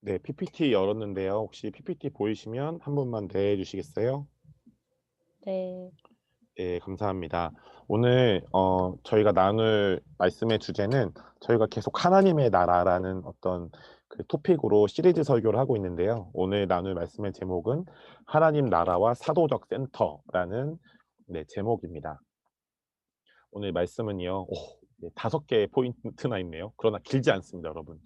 네, PPT 열었는데요. 혹시 PPT 보이시면 한 번만 대해 주시겠어요? 네. 네, 감사합니다. 오늘 저희가 나눌 말씀의 주제는 저희가 계속 하나님의 나라라는 어떤 그 토픽으로 시리즈 설교를 하고 있는데요. 오늘 나눌 말씀의 제목은 하나님 나라와 사도적 센터라는 제목입니다. 오늘 말씀은요. 네, 5개의 포인트나 있네요. 그러나 길지 않습니다, 여러분.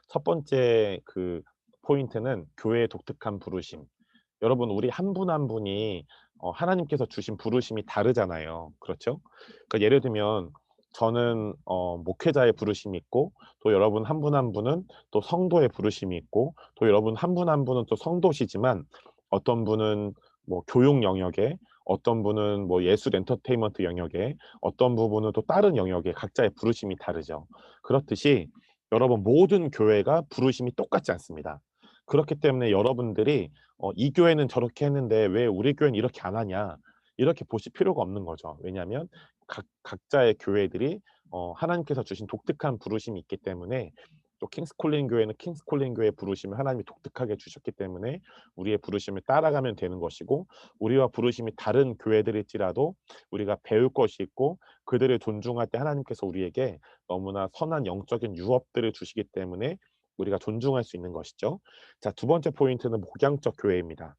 첫 번째 그 포인트는 교회의 독특한 부르심. 여러분, 우리 한 분 한 분이 하나님께서 주신 부르심이 다르잖아요. 그렇죠? 그러니까 예를 들면 저는 목회자의 부르심이 있고, 또 여러분 한 분 한 분은 또 성도의 부르심이 있고, 또 여러분 한 분 한 분은 또 성도시지만 어떤 분은 뭐 교육 영역에, 어떤 분은 뭐 예술 엔터테인먼트 영역에, 어떤 부분은 또 다른 영역에 각자의 부르심이 다르죠. 그렇듯이 여러분 모든 교회가 부르심이 똑같지 않습니다. 그렇기 때문에 여러분들이 '이 교회는 저렇게 했는데 왜 우리 교회는 이렇게 안 하냐.' 이렇게 보실 필요가 없는 거죠. 왜냐하면 각자의 교회들이 하나님께서 주신 독특한 부르심이 있기 때문에, 또 킹스 콜링 교회는 킹스 콜링 교회의 부르심을 하나님이 독특하게 주셨기 때문에 우리의 부르심을 따라가면 되는 것이고, 우리와 부르심이 다른 교회들일지라도 우리가 배울 것이 있고 그들을 존중할 때 하나님께서 우리에게 너무나 선한 영적인 유업들을 주시기 때문에 우리가 존중할 수 있는 것이죠. 자, 두 번째 포인트는 목양적 교회입니다.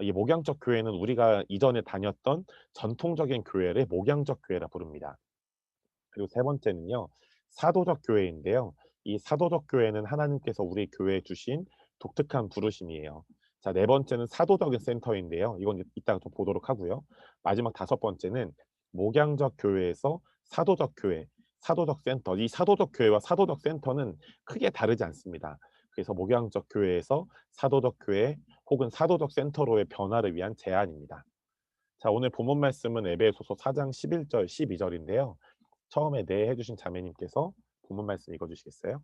이 목양적 교회는 우리가 이전에 다녔던 전통적인 교회를 목양적 교회라 부릅니다. 그리고 세 번째는요, 사도적 교회인데요. 이 사도적 교회는 하나님께서 우리 교회에 주신 독특한 부르심이에요. 자, 네 번째는 사도적인 센터인데요. 이건 이따가 좀 보도록 하고요. 마지막 다섯 번째는 목양적 교회에서 사도적 교회, 사도적 센터. 이 사도적 교회와 사도적 센터는 크게 다르지 않습니다. 그래서 목양적 교회에서 사도적 교회 혹은 사도적 센터로의 변화를 위한 제안입니다. 자, 오늘 본문 말씀은 에베소서 4장 11절 12절인데요. 처음에 네 해 주신 자매님께서 본문 말씀 읽어 주시겠어요?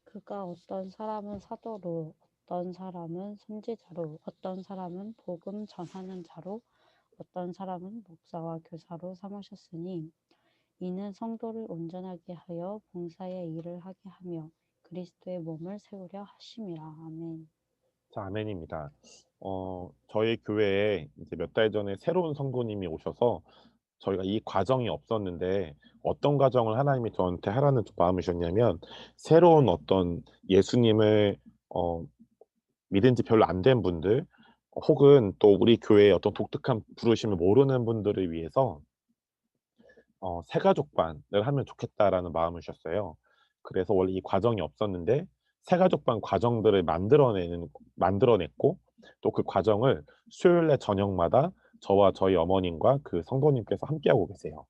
그가 어떤 사람은 사도로, 어떤 사람은 선지자로, 어떤 사람은 복음 전하는 자로, 어떤 사람은 목사와 교사로 삼으셨으니 이는 성도를 온전하게 하여 봉사의 일을 하게 하며 그리스도의 몸을 세우려 하심이라. 아멘. 자, 아멘입니다. 저희 교회에 이제 몇 달 전에 새로운 성도님이 오셔서 저희가 이 과정이 없었는데, 어떤 과정을 하나님이 저한테 하라는 마음을 주셨냐면, 새로운 어떤 예수님을 어 믿은 지 별로 안 된 분들, 혹은 또 우리 교회의 어떤 독특한 부르심을 모르는 분들을 위해서 "새가족반을 하면 좋겠다."라는 마음을 주셨어요. 그래서 원래 이 과정이 없었는데 새가족반 과정들을 만들어냈고, 또 그 과정을 수요일 날 저녁마다 저와 저희 어머님과 그 성도님께서 함께하고 계세요.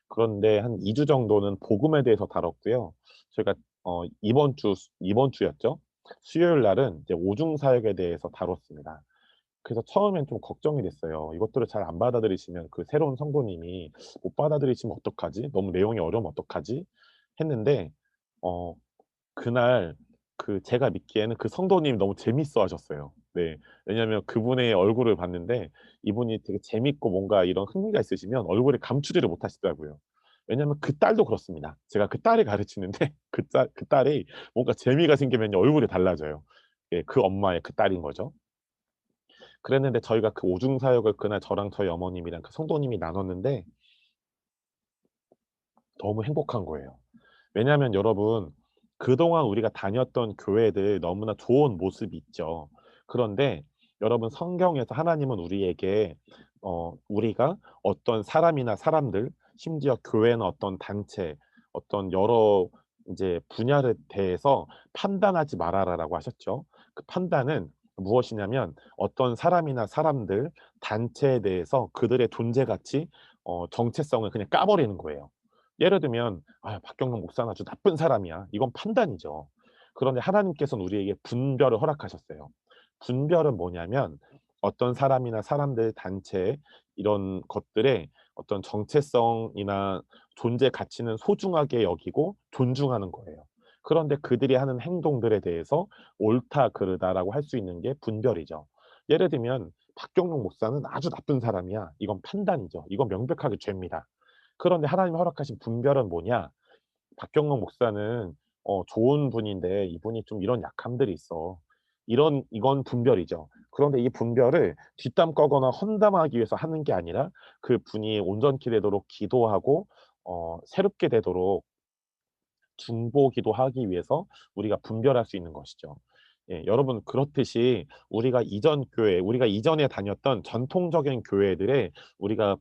그런데 한 2주 정도는 복음에 대해서 다뤘고요. 저희가 이번 주였죠. 수요일 날은 이제 오중 사역에 대해서 다뤘습니다. 그래서 처음엔 좀 걱정이 됐어요. 이것들을 잘 안 받아들이시면 그 새로운 성도님이 '못 받아들이시면 어떡하지? 너무 내용이 어려우면 어떡하지?' 했는데 어 그날 제가 믿기에는 그 성도님이 너무 재밌어 하셨어요. 네. 왜냐하면 그분의 얼굴을 봤는데 이분이 되게 재밌고 뭔가 이런 흥미가 있으시면 얼굴을 감추지를 못하시더라고요. 왜냐하면 그 딸도 그렇습니다. 제가 그 딸을 가르치는데 그 딸이 뭔가 재미가 생기면요 얼굴이 달라져요. 예, 그 엄마의 그 딸인 거죠. 그랬는데 저희가 그 오중 사역을 그날 저랑 저희 어머님이랑 그 성도님이 나눴는데 너무 행복한 거예요. 왜냐하면 여러분, 그동안 우리가 다녔던 교회들 너무나 좋은 모습이 있죠. 그런데 여러분, 성경에서 하나님은 우리에게 우리가 어떤 사람이나 사람들, 심지어 교회나 어떤 단체, 어떤 여러 이제 분야에 대해서 "판단하지 말아라."라고 하셨죠. 그 판단은 무엇이냐면 어떤 사람이나 사람들, 단체에 대해서 그들의 존재 가치, 정체성을 그냥 까 버리는 거예요. 예를 들면 '아, 박경록 목사는 아주 나쁜 사람이야.' 이건 판단이죠. 그런데 하나님께서는 우리에게 분별을 허락하셨어요. 분별은 뭐냐면 어떤 사람이나 사람들, 단체, 이런 것들의 어떤 정체성이나 존재 가치는 소중하게 여기고 존중하는 거예요. 그런데 그들이 하는 행동들에 대해서 옳다 그르다라고 할 수 있는 게 분별이죠. 예를 들면 '박경록 목사는 아주 나쁜 사람이야.' 이건 판단이죠. 이건 명백하게 죄입니다. 그런데 하나님이 허락하신 분별은 뭐냐? 박경록 목사는 좋은 분인데 이분이 좀 이런 약함들이 있어. 이건 분별이죠. 그런데 이 분별을 뒷담 꺼거나 험담하기 위해서 하는 게 아니라 그분이 온전케 되도록 기도하고 새롭게 되도록 중보기도 하기 위해서 우리가 분별할 수 있는 것이죠. 예, 여러분 그렇듯이 우리가 이전에 다녔던 전통적인 교회들의 우리가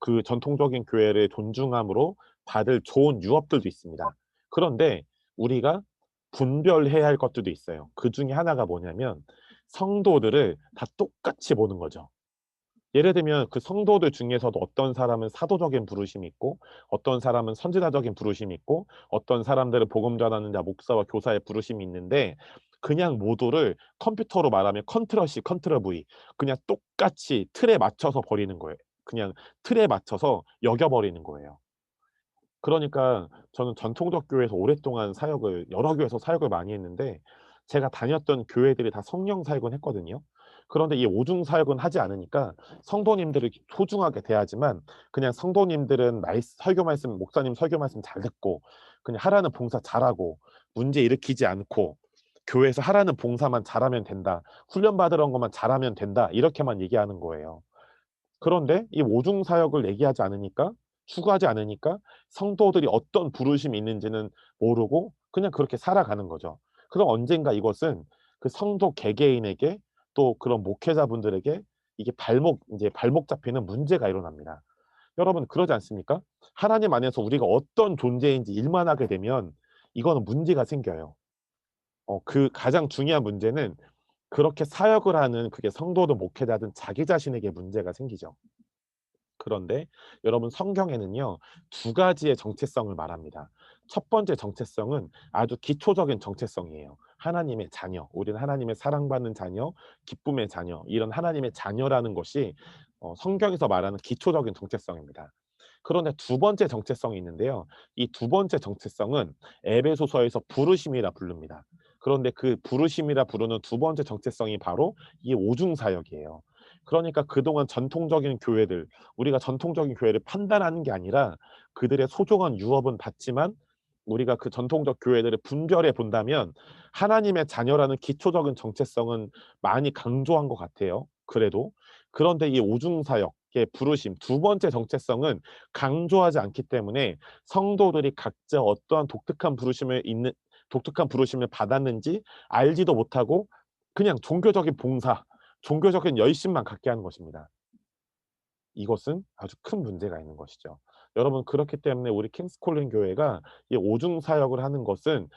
그 전통적인 교회를 존중함으로 받을 좋은 유업들도 있습니다. 그런데 우리가 분별해야 할 것들도 있어요. 그중에 하나가 뭐냐면 성도들을 다 똑같이 보는 거죠. 예를 들면 그 성도들 중에서도 어떤 사람은 사도적인 부르심이 있고 어떤 사람은 선지자적인 부르심이 있고 어떤 사람들은 복음 전하는 자 목사와 교사의 부르심이 있는데 그냥 모두를 컴퓨터로 말하면 컨트롤 C 컨트롤 V 그냥 똑같이 틀에 맞춰서 버리는 거예요. 그냥 틀에 맞춰서 여겨 버리는 거예요. 그러니까 저는 전통적 교회에서 오랫동안 사역을 여러 교회에서 사역을 많이 했는데 제가 다녔던 교회들이 다 성령 사역은 했거든요. 그런데 이 오중 사역은 하지 않으니까 성도님들을 소중하게 대하지만 그냥 성도님들은 설교 말씀 목사님 설교 말씀 잘 듣고 그냥 하라는 봉사 잘하고 문제 일으키지 않고 교회에서 하라는 봉사만 잘하면 된다. 훈련 받으러 온 것만 잘하면 된다. 이렇게만 얘기하는 거예요. 그런데 이 오중 사역을 얘기하지 않으니까 추구하지 않으니까 성도들이 어떤 부르심이 있는지는 모르고 그냥 그렇게 살아가는 거죠. 그럼 언젠가 이것은 그 성도 개개인에게 또 그런 목회자분들에게 이게 발목 잡히는 문제가 일어납니다. 여러분 그러지 않습니까? 하나님 안에서 우리가 어떤 존재인지 일만 하게 되면 이거는 문제가 생겨요. 그 가장 중요한 문제는 그렇게 사역을 하는 그게 성도든 목회자든 자기 자신에게 문제가 생기죠. 그런데 여러분 성경에는요 두 가지의 정체성을 말합니다. 첫 번째 정체성은 아주 기초적인 정체성이에요. 하나님의 자녀, 우리는 하나님의 사랑받는 자녀, 기쁨의 자녀, 이런 하나님의 자녀라는 것이 성경에서 말하는 기초적인 정체성입니다. 그런데 두 번째 정체성이 있는데요. 이 두 번째 정체성은 에베소서에서 부르심이라 부릅니다. 그런데 그 부르심이라 부르는 두 번째 정체성이 바로 이 오중 사역이에요. 그러니까 그동안 전통적인 교회들, 우리가 전통적인 교회를 판단하는 게 아니라 그들의 소중한 유업은 받지만 우리가 그 전통적 교회들을 분별해 본다면 하나님의 자녀라는 기초적인 정체성은 많이 강조한 것 같아요. 그래도 그런데 이 오중 사역의 부르심 두 번째 정체성은 강조하지 않기 때문에 성도들이 각자 어떠한 독특한 부르심을 받았는지 알지도 못하고 그냥 종교적인 봉사, 종교적인 열심만 갖게 하는 것입니다. 이것은 아주 큰 문제가 있는 것이죠. 여러분 그렇기 때문에 우리 킹스콜린 교회가 이 오중 사역을 하는 것은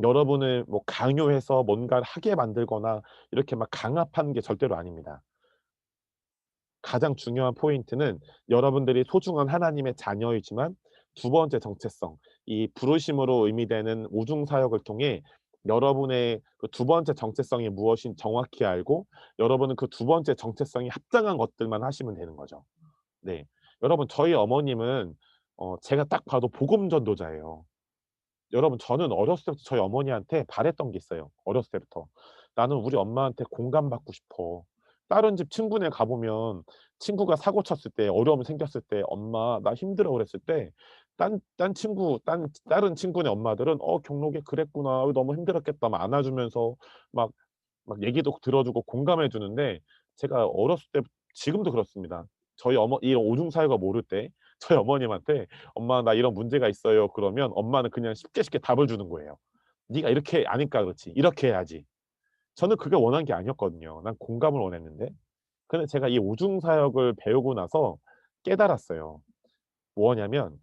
여러분을 뭐 강요해서 뭔가를 하게 만들거나 이렇게 막 강압하는 게 절대로 아닙니다. 가장 중요한 포인트는 여러분들이 소중한 하나님의 자녀이지만 두 번째 정체성, 이 부르심으로 의미되는 오중 사역을 통해 여러분의 그 두 번째 정체성이 무엇인 정확히 알고 여러분은 그 두 번째 정체성이 합당한 것들만 하시면 되는 거죠. 네. 여러분 저희 어머님은 제가 딱 봐도 복음 전도자예요. 여러분 저는 어렸을 때부터 저희 어머니한테 바랬던 게 있어요, 어렸을 때부터. "나는 우리 엄마한테 공감받고 싶어." 다른 집 친구네 가 보면 친구가 사고 쳤을 때 어려움이 생겼을 때 "엄마 나 힘들어." 그랬을 때 다른 친구네 엄마들은 경록이 그랬구나. 너무 힘들었겠다." 막 안아주면서 막 얘기도 들어 주고 공감해 주는데 제가 어렸을 때 지금도 그렇습니다. 저희 이 오중 사유가 모를 때 저희 어머님한테 "엄마 나 이런 문제가 있어요." 그러면 엄마는 그냥 쉽게 답을 주는 거예요. "네가 이렇게 아니까 그렇지. 이렇게 해야지." 저는 그게 원한 게 아니었거든요. 난 공감을 원했는데. 근데 제가 이 오중 사역을 배우고 나서 깨달았어요. 뭐냐면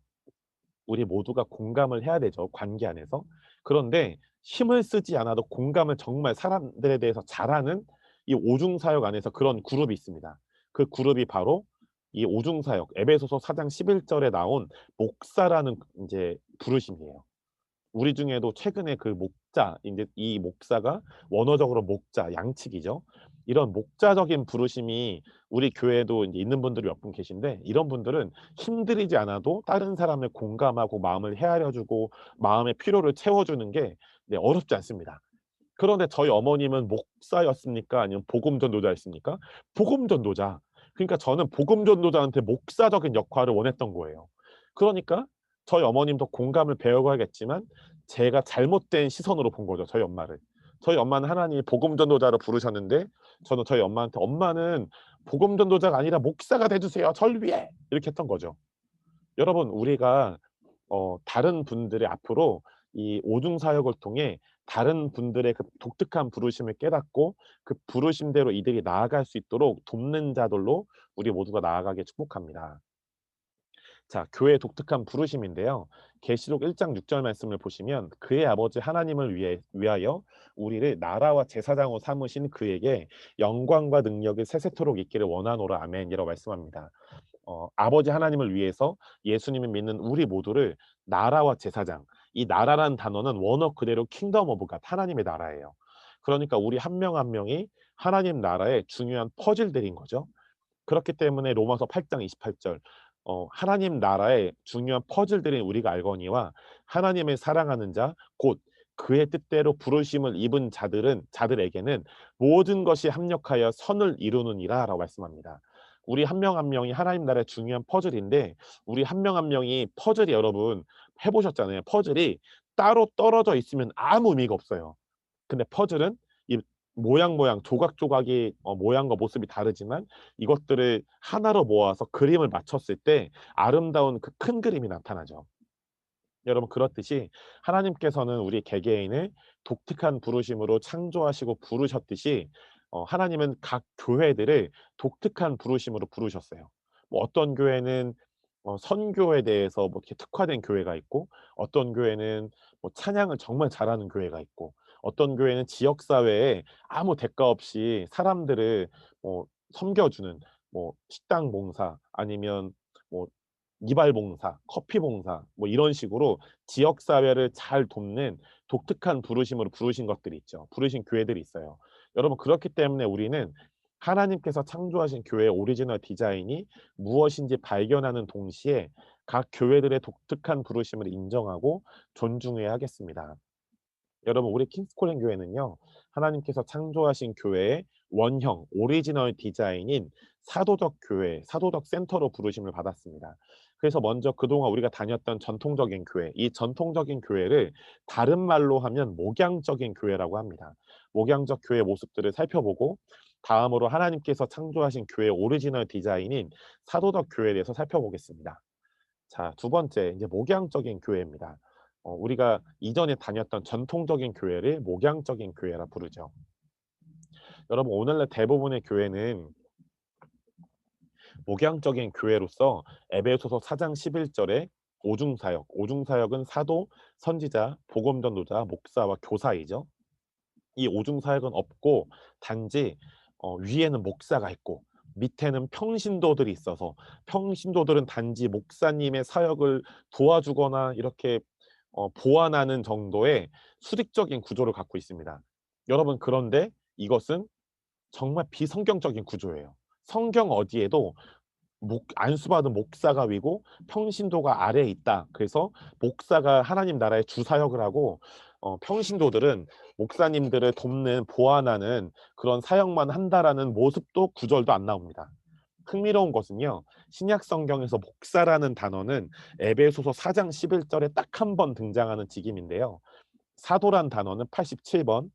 우리 모두가 공감을 해야 되죠, 관계 안에서. 그런데 힘을 쓰지 않아도 공감을 정말 사람들에 대해서 잘하는 이 오중 사역 안에서 그런 그룹이 있습니다. 그 그룹이 바로 이 오중 사역 에베소서 4장 11 절에 나온 목사라는 인제 부르심이에요. 우리 중에도 최근에 그 목자 인제 이 목사가 원어적으로 목자 양측이죠. 이런 목자적인 부르심이 우리 교회에도 인제 있는 분들이 몇 분 계신데 이런 분들은 힘들이지 않아도 다른 사람을 공감하고 마음을 헤아려 주고 마음의 필요를 채워 주는 게 네 어렵지 않습니다. 그런데 저희 어머님은 목사였습니까? 아니면 복음 전도자였습니까? 복음 전도자. 그러니까 저는 복음 전도자한테 목사적인 역할을 원했던 거예요. 그러니까 저희 어머님도 공감을 배워 가야겠지만 제가 잘못된 시선으로 본 거죠, 저희 엄마를. 저희 엄마는 하나님이 복음 전도자로 부르셨는데 저는 저희 엄마한테 "엄마는 복음 전도자가 아니라 목사가 돼 주세요. 절 위해." 이렇게 했던 거죠. 여러분 우리가 다른 분들의 앞으로 이 오중 사역을 통해 다른 분들의 그 독특한 부르심을 깨닫고 그 부르심대로 이들이 나아갈 수 있도록 돕는 자들로 우리 모두가 나아가길 축복합니다. 자, 교회의 독특한 부르심인데요. 계시록 1장 6절 말씀을 보시면 그의 아버지 하나님을 위하여 우리를 나라와 제사장으로 삼으신 그에게 영광과 능력이 세세토록 있기를 원하노라 아멘이라고 말씀합니다. 아버지 하나님을 위해서 예수님을 믿는 우리 모두를 나라와 제사장, 이 나라라는 단어는 원어 그대로 킹덤 오브 갓, 하나님의 나라예요. 그러니까 우리 한 명 한 명이 하나님 나라의 중요한 퍼즐들인 거죠. 그렇기 때문에 로마서 8장 28절 하나님 나라의 중요한 퍼즐들인 우리가 알거니와 하나님을 사랑하는 자 곧 그의 뜻대로 부르심을 입은 자들에게는 모든 것이 합력하여 선을 이루느니라라고 말씀합니다. 우리 한 명 한 명이 하나님 나라의 중요한 퍼즐인데 우리 한 명 한 명이 퍼즐이 여러분 해 보셨잖아요. 퍼즐이 따로 떨어져 있으면 아무 의미가 없어요. 근데 퍼즐은 이 모양 조각조각이 모양과 모습이 다르지만 이것들을 하나로 모아서 그림을 맞췄을 때 아름다운 그 큰 그림이 나타나죠. 여러분 그렇듯이 하나님께서는 우리 개개인을 독특한 부르심으로 창조하시고 부르셨듯이 하나님은 각 교회들을 독특한 부르심으로 부르셨어요. 뭐 어떤 교회는 선교에 대해서 뭐 이렇게 특화된 교회가 있고 어떤 교회는 뭐 찬양을 정말 잘하는 교회가 있고 어떤 교회는 지역 사회에 아무 대가 없이 사람들을 섬겨주는 뭐 식당 봉사 아니면 뭐 이발 봉사, 커피 봉사 뭐 이런 식으로 지역 사회를 잘 돕는 독특한 부르심으로 부르신 것들이 있죠. 부르신 교회들이 있어요. 여러분 그렇기 때문에 우리는 하나님께서 창조하신 교회의 오리지널 디자인이 무엇인지 발견하는 동시에 각 교회들의 독특한 부르심을 인정하고 존중해야 하겠습니다. 여러분 우리 킹스콜린 교회는요. 하나님께서 창조하신 교회의 원형 오리지널 디자인인 사도적 교회, 사도적 센터로 부르심을 받았습니다. 그래서 먼저 그동안 우리가 다녔던 전통적인 교회, 이 전통적인 교회를 다른 말로 하면 목양적인 교회라고 합니다. 목양적 교회 모습들을 살펴보고 다음으로 하나님께서 창조하신 교회의 오리지널 디자인인 사도적 교회에 대해서 살펴보겠습니다. 자, 두 번째 이제 목양적인 교회입니다. 우리가 이전에 다녔던 전통적인 교회를 목양적인 교회라 부르죠. 여러분 오늘날 대부분의 교회는 목양적인 교회로서 에베소서 4장 11절에 오중사역, 오중사역은 사도, 선지자, 복음전도자, 목사와 교사이죠. 이 오중사역은 없고 단지 위에는 목사가 있고 밑에는 평신도들이 있어서 평신도들은 단지 목사님의 사역을 도와주거나 이렇게 보완하는 정도의 수직적인 구조를 갖고 있습니다. 여러분 그런데 이것은 정말 비성경적인 구조예요. 성경 어디에도 안수받은 목사가 위고 평신도가 아래에 있다. 그래서 목사가 하나님 나라의 주사역을 하고 평신도들은 목사님들을 돕는 보완하는 그런 사역만 한다라는 모습도 구절도 안 나옵니다. 흥미로운 것은요. 신약 성경에서 목사라는 단어는 에베소서 4장 11절에 딱 한 번 등장하는 직임인데요. 사도란 단어는 87번,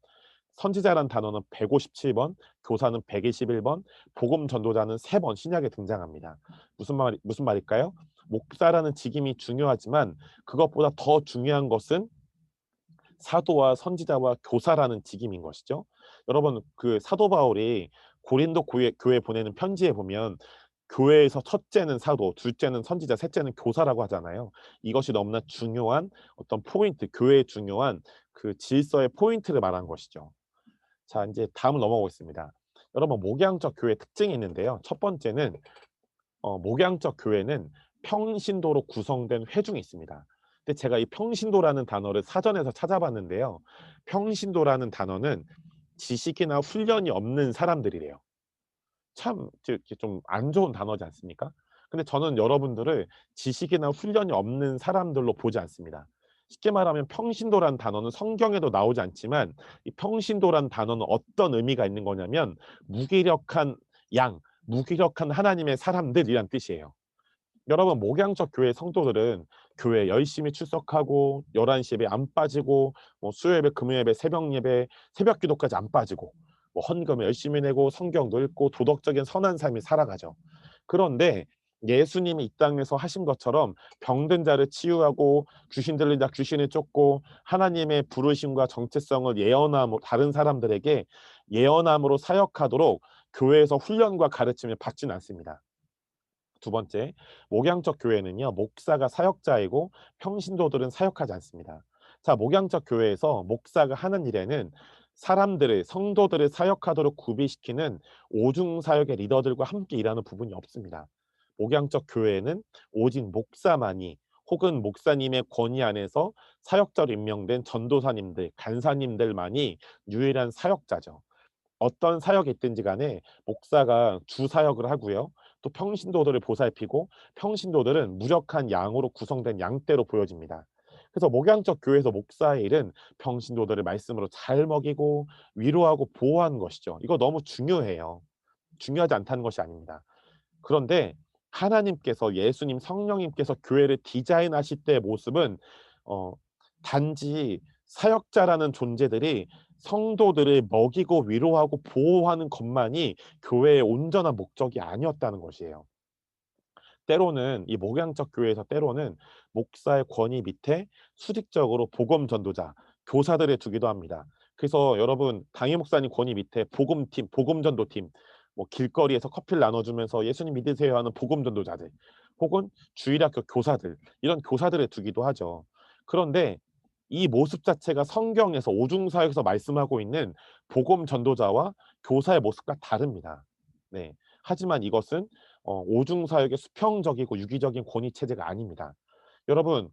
선지자란 단어는 157번, 교사는 121번, 복음 전도자는 3번 신약에 등장합니다. 무슨 말일까요? 목사라는 직임이 중요하지만 그것보다 더 중요한 것은 사도와 선지자와 교사라는 직임인 것이죠. 여러분 그 사도 바울이 고린도 교회 보내는 편지에 보면 교회에서 첫째는 사도, 둘째는 선지자, 셋째는 교사라고 하잖아요. 이것이 너무나 중요한 어떤 포인트, 교회의 중요한 그 질서의 포인트를 말한 것이죠. 자, 이제 다음을 넘어가겠습니다. 여러분 목양적 교회 특징이 있는데요. 첫 번째는 목양적 교회는 평신도로 구성된 회중이 있습니다. 근데 제가 이 평신도라는 단어를 사전에서 찾아봤는데요. 평신도라는 단어는 지식이나 훈련이 없는 사람들이래요. 참 좀 안 좋은 단어지 않습니까? 근데 저는 여러분들을 지식이나 훈련이 없는 사람들로 보지 않습니다. 쉽게 말하면 평신도란 단어는 성경에도 나오지 않지만 이 평신도란 단어는 어떤 의미가 있는 거냐면 무기력한 무기력한 하나님의 사람들이란 뜻이에요. 여러분 목양적 교회 성도들은 교회 열심히 출석하고 11시 예배 안 빠지고 뭐 수요예배, 금요예배, 새벽예배, 새벽기도까지 안 빠지고 뭐 헌금을 열심히 내고 성경도 읽고 도덕적인 선한 삶을 살아가죠. 그런데 예수님이 이 땅에서 하신 것처럼 병든 자를 치유하고 귀신 들린 자 귀신을 쫓고 하나님의 부르심과 정체성을 예언함으로 다른 사람들에게 예언함으로 사역하도록 교회에서 훈련과 가르침을 받지는 않습니다. 두 번째, 목양적 교회는요, 목사가 사역자이고 평신도들은 사역하지 않습니다. 자, 목양적 교회에서 목사가 하는 일에는 사람들을, 성도들을 사역하도록 구비시키는 오중사역의 리더들과 함께 일하는 부분이 없습니다. 목양적 교회에는 오직 목사만이 혹은 목사님의 권위 안에서 사역자로 임명된 전도사님들, 간사님들만이 유일한 사역자죠. 어떤 사역이 있든지 간에 목사가 주 사역을 하고요. 또 평신도들을 보살피고 평신도들은 무력한 양으로 구성된 양떼로 보여집니다. 그래서 목양적 교회에서 목사의 일은 평신도들을 말씀으로 잘 먹이고 위로하고 보호하는 것이죠. 이거 너무 중요해요. 중요하지 않다는 것이 아닙니다. 그런데 하나님께서 예수님 성령님께서 교회를 디자인하실 때의 모습은 어 단지 사역자라는 존재들이 성도들을 먹이고 위로하고 보호하는 것만이 교회의 온전한 목적이 아니었다는 것이에요. 때로는 이 목양적 교회에서 때로는 목사의 권위 밑에 수직적으로 복음 전도자, 교사들을 두기도 합니다. 그래서 여러분 당임 목사님 권위 밑에 복음팀, 복음 전도팀, 뭐 길거리에서 커피를 나눠주면서 예수님 믿으세요 하는 복음 전도자들, 혹은 주일학교 교사들 이런 교사들을 두기도 하죠. 그런데 이 모습 자체가 성경에서 오중사역에서 말씀하고 있는 복음 전도자와 교사의 모습과 다릅니다. 네. 하지만 이것은 오중사역의 수평적이고 유기적인 권위 체제가 아닙니다. 여러분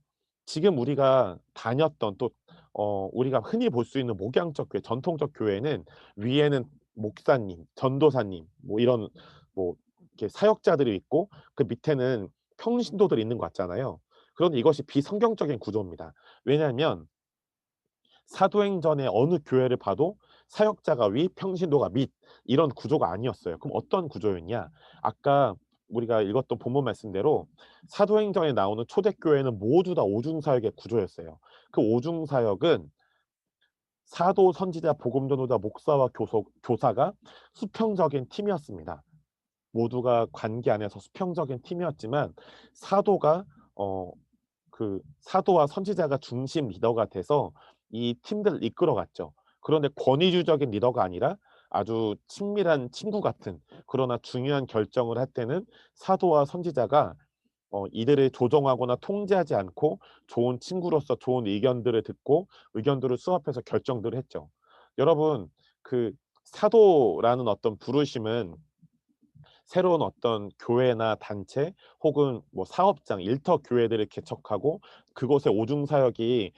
지금 우리가 다녔던 또 우리가 흔히 볼 수 있는 목양적 교회, 전통적 교회는 위에는 목사님, 전도사님 뭐 이런 뭐 이렇게 사역자들이 있고 그 밑에는 평신도들이 있는 것 같잖아요. 그런데 이것이 비성경적인 구조입니다. 왜냐하면 사도행전의 어느 교회를 봐도 사역자가 위, 평신도가 밑 이런 구조가 아니었어요. 그럼 어떤 구조였냐? 아까 우리가 읽었던 본문 말씀대로 사도행전에 나오는 초대교회는 모두 다 오중사역의 구조였어요. 그 오중사역은 사도, 선지자, 복음전도자, 목사와 교사가 수평적인 팀이었습니다. 모두가 관계 안에서 수평적인 팀이었지만 사도가 어 사도와 선지자가 중심 리더가 돼서 이 팀들을 이끌어갔죠. 그런데 권위주의적인 리더가 아니라 아주 친밀한 친구 같은, 그러나 중요한 결정을 할 때는 사도와 선지자가 이들을 조정하거나 통제하지 않고 좋은 친구로서 좋은 의견들을 듣고 의견들을 수합해서 결정들을 했죠. 여러분 그 사도라는 어떤 부르심은 새로운 어떤 교회나 단체 혹은 뭐 사업장, 일터 교회들을 개척하고 그곳에 오중 사역이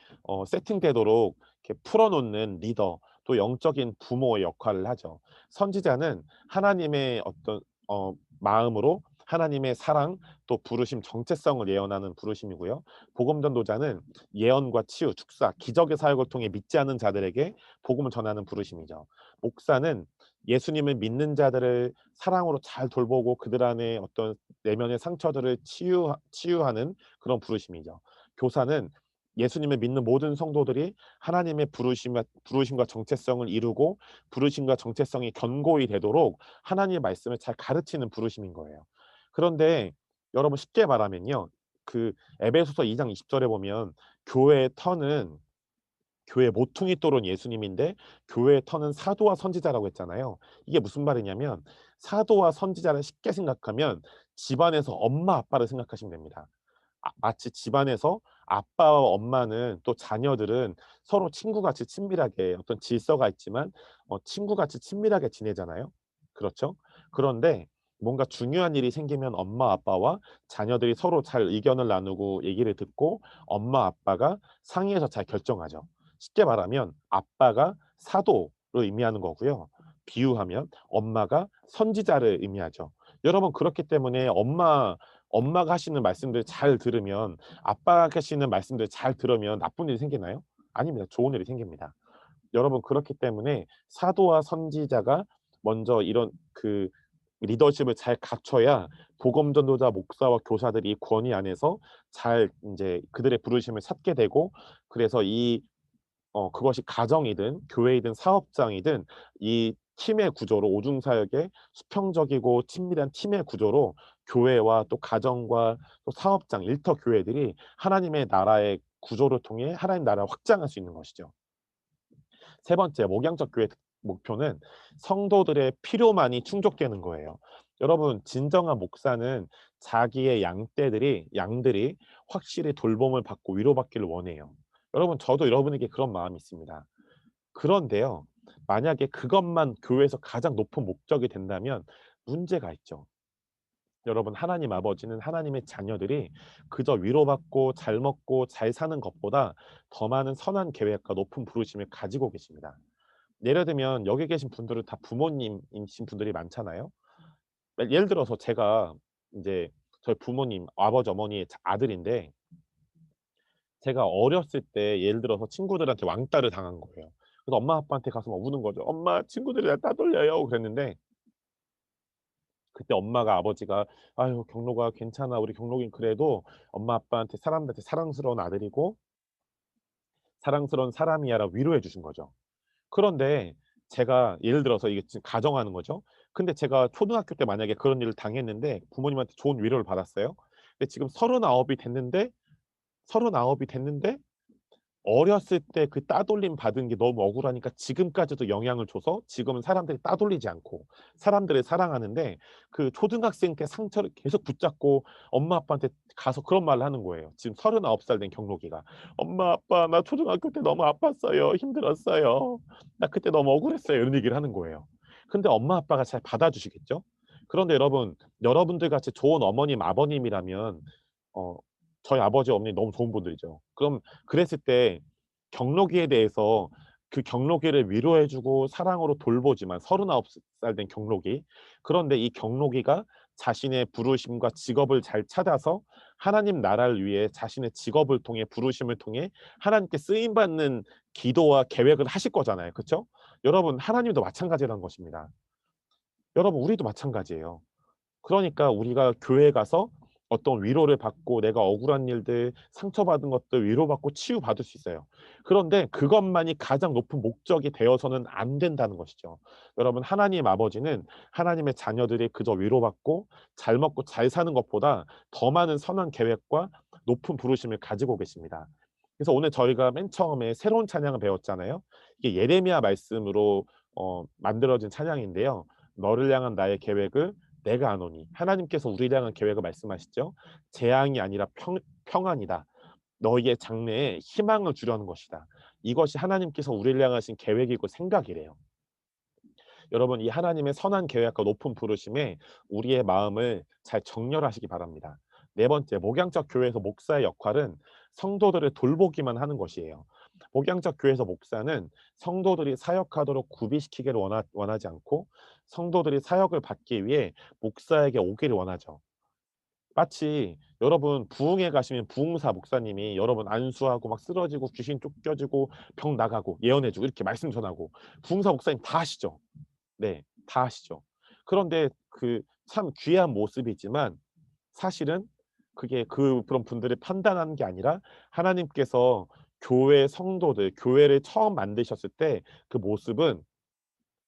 세팅되도록 이렇게 풀어 놓는 리더, 또 영적인 부모의 역할을 하죠. 선지자는 하나님의 어떤 마음으로 하나님의 사랑 또 부르심 정체성을 예언하는 부르심이고요. 복음 전도자는 예언과 치유, 축사, 기적의 사역을 통해 믿지 않는 자들에게 복음을 전하는 부르심이죠. 목사는 예수님을 믿는 자들을 사랑으로 잘 돌보고 그들 안에 어떤 내면의 상처들을 치유하는 그런 부르심이죠. 교사는 예수님을 믿는 모든 성도들이 하나님의 부르심과 정체성을 이루고 부르심과 정체성이 견고히 되도록 하나님의 말씀을 잘 가르치는 부르심인 거예요. 그런데 여러분 쉽게 말하면요. 그 에베소서 2장 20절에 보면 교회의 터는 교회 모퉁이 돌은 예수님인데 교회의 터는 사도와 선지자라고 했잖아요. 이게 무슨 말이냐면 사도와 선지자를 쉽게 생각하면 집안에서 엄마 아빠를 생각하시면 됩니다. 마치 집안에서 아빠와 엄마는 또 자녀들은 서로 친구같이 친밀하게 어떤 질서가 있지만 친구같이 친밀하게 지내잖아요. 그렇죠? 그런데 뭔가 중요한 일이 생기면 엄마 아빠와 자녀들이 서로 잘 의견을 나누고 얘기를 듣고 엄마 아빠가 상의해서 잘 결정하죠. 쉽게 말하면 아빠가 사도를 의미하는 거고요. 비유하면 엄마가 선지자를 의미하죠. 여러분 그렇기 때문에 엄마가 하시는 말씀들 잘 들으면 아빠가 하시는 말씀들 잘 들으면 나쁜 일이 생기나요? 아닙니다. 좋은 일이 생깁니다. 여러분 그렇기 때문에 사도와 선지자가 먼저 이런 리더십을 잘 갖춰야 복음 전도자, 목사와 교사들이 권위 안에서 잘 인제 그들의 부르심을 찾게 되고, 그래서 그것이 가정이든 교회이든 사업장이든 이 팀의 구조로, 오중사역의 수평적이고 친밀한 팀의 구조로 교회와 또 가정과 또 사업장, 일터 교회들이 하나님의 나라의 구조를 통해 하나님 나라를 확장할 수 있는 것이죠. 세 번째, 목양적 교회의 목표는 성도들의 필요만이 충족되는 거예요. 여러분, 진정한 목사는 자기의 양들이 확실히 돌봄을 받고 위로받기를 원해요. 여러분, 저도 여러분에게 그런 마음이 있습니다. 그런데요, 만약에 그것만 교회에서 가장 높은 목적이 된다면 문제가 있죠. 여러분, 하나님 아버지는 하나님의 자녀들이 그저 위로받고 잘 먹고 잘 사는 것보다 더 많은 선한 계획과 높은 부르심을 가지고 계십니다. 예를 들면 여기 계신 분들은 다 부모님이신 분들이 많잖아요. 예를 들어서 제가 인제 저희 부모님, 아버지, 어머니의 아들인데, 제가 어렸을 때 예를 들어서 친구들한테 왕따를 당한 거예요. 그래서 엄마 아빠한테 가서 막 우는 거죠. "엄마, 친구들이 날 따돌려요." 그랬는데, 그때 엄마가, 아버지가 "아유, 경로가 괜찮아. 우리 경록이는 그래도 엄마 아빠한테, 사람들한테 사랑스러운 아들이고 사랑스러운 사람이야."라고 위로해 주신 거죠. 그런데 제가 예를 들어서 이게 지금 가정하는 거죠. 근데 제가 초등학교 때 만약에 그런 일을 당했는데 부모님한테 좋은 위로를 받았어요. 근데 지금 39이 됐는데 어렸을 때 그 따돌림 받은 게 너무 억울하니까 지금까지도 영향을 줘서 지금은 사람들이 따돌리지 않고 사람들을 사랑하는데, 그 초등학생 때 상처를 계속 붙잡고 엄마 아빠한테 가서 그런 말을 하는 거예요. 지금 39살 된 경록이가. "엄마 아빠, 나 초등학교 때 너무 아팠어요. 힘들었어요. 나 그때 너무 억울했어요." 이런 얘기를 하는 거예요. 근데 엄마 아빠가 잘 받아주시겠죠? 그런데 여러분, 여러분들 같이 좋은 어머님, 아버님이라면 어 저희 아버지, 어머니 너무 좋은 분들이죠. 그럼 그랬을 때 경로기에 대해서, 그 경로기를 위로해 주고 사랑으로 돌보지만, 39살 된 경로기. 그런데 이 경로기가 자신의 부르심과 직업을 잘 찾아서 하나님 나라를 위해 자신의 직업을 통해, 부르심을 통해 하나님께 쓰임 받는 기도와 계획을 하실 거잖아요. 그쵸? 여러분, 하나님도 마찬가지라는 것입니다. 여러분, 우리도 마찬가지예요. 그러니까 우리가 교회에 가서 어떤 위로를 받고 내가 억울한 일들, 상처받은 것들 위로받고 치유받을 수 있어요. 그런데 그것만이 가장 높은 목적이 되어서는 안 된다는 것이죠. 여러분, 하나님 아버지는 하나님의 자녀들이 그저 위로받고 잘 먹고 잘 사는 것보다 더 많은 선한 계획과 높은 부르심을 가지고 계십니다. 그래서 오늘 저희가 맨 처음에 새로운 찬양을 배웠잖아요. 이게 예레미야 말씀으로 만들어진 찬양인데요. "너를 향한 나의 계획을 내가 아노니." 하나님께서 우리를 향한 계획을 말씀하시죠. "재앙이 아니라 평안이다. 너희의 장래에 희망을 주려는 것이다." 이것이 하나님께서 우리를 향하신 계획이고 생각이래요. 여러분, 이 하나님의 선한 계획과 높은 부르심에 우리의 마음을 잘 정렬하시기 바랍니다. 네 번째, 목양적 교회에서 목사의 역할은 성도들을 돌보기만 하는 것이에요. 목양적 교회에서 목사는 성도들이 사역하도록 구비시키기를 원하지 않고, 성도들이 사역을 받기 위해 목사에게 오기를 원하죠. 마치 여러분, 부흥회 가시면 부흥사 목사님이 여러분 안수하고 막 쓰러지고 귀신 쫓겨지고 병 나가고 예언해 주고 이렇게 말씀 전하고, 부흥사 목사님 다 하시죠. 네. 다 아시죠. 그런데 그 참 귀한 모습이지만 사실은 그게 그런 분들을 판단하는 게 아니라, 하나님께서 교회 성도들, 교회를 처음 만드셨을 때 그 모습은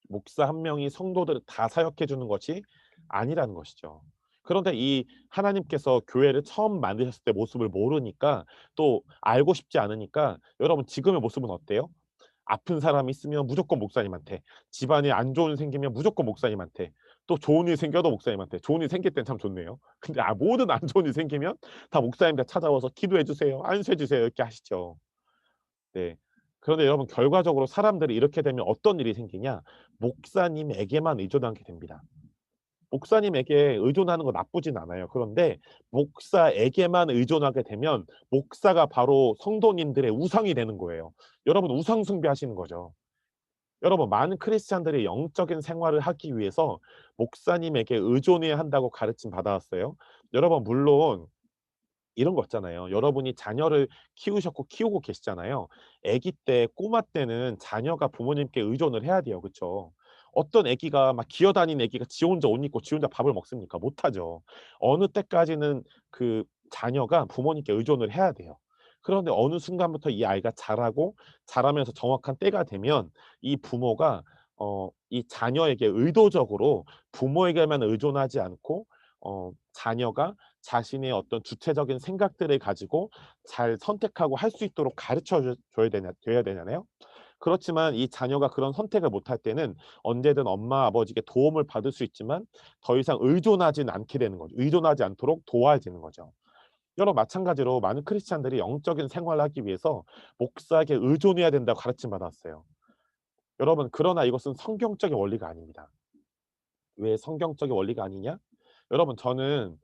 목사 한 명이 성도들을 다 사역해 주는 것이 아니라는 것이죠. 그런데 이 하나님께서 교회를 처음 만드셨을 때 모습을 모르니까, 또 알고 싶지 않으니까, 여러분 지금의 모습은 어때요? 아픈 사람이 있으면 무조건 목사님한테, 집안에 안 좋은 일 생기면 무조건 목사님한테, 또 좋은 일 생겨도 목사님한테. 좋은 일 생길 땐 참 좋네요. 근데 모든 안 좋은 일 생기면 다 목사님한테 찾아와서 "기도해 주세요. 안수해 주세요." 이렇게 하시죠. 네. 그런데 여러분, 결과적으로 사람들이 이렇게 되면 어떤 일이 생기냐? 목사님에게만 의존하게 됩니다. 목사님에게 의존하는 거 나쁘진 않아요. 그런데 목사에게만 의존하게 되면 목사가 바로 성도님들의 우상이 되는 거예요. 여러분, 우상 숭배하시는 거죠. 여러분, 많은 크리스찬들이 영적인 생활을 하기 위해서 목사님에게 의존해야 한다고 가르침 받아왔어요. 여러분, 물론 이런 거 있잖아요. 여러분이 자녀를 키우셨고 키우고 계시잖아요. 아기 때, 꼬마 때는 자녀가 부모님께 의존을 해야 돼요. 그쵸? 어떤 아기가 막 기어다니는 아기가 지 혼자 옷 입고 지 혼자 밥을 먹습니까? 못 하죠. 어느 때까지는 그 자녀가 부모님께 의존을 해야 돼요. 그런데 어느 순간부터 이 아이가 자라면서 정확한 때가 되면 이 부모가 이 자녀에게 의도적으로 부모에게만 의존하지 않고 자녀가 자신의 어떤 주체적인 생각들을 가지고 잘 선택하고 할 수 있도록 가르쳐 줘야 되잖아요. 그렇지만 이 자녀가 그런 선택을 못할 때는 언제든 엄마 아버지께 도움을 받을 수 있지만 더 이상 의존하지는 않게 되는 거죠. 의존하지 않도록 도와야 되는 거죠. 여러 마찬가지로 많은 크리스찬들이 영적인 생활을 하기 위해서 목사에게 의존해야 된다고 가르침 받았어요. 여러분, 그러나 이것은 성경적인 원리가 아닙니다. 왜 성경적인 원리가 아니냐? 여러분, 저는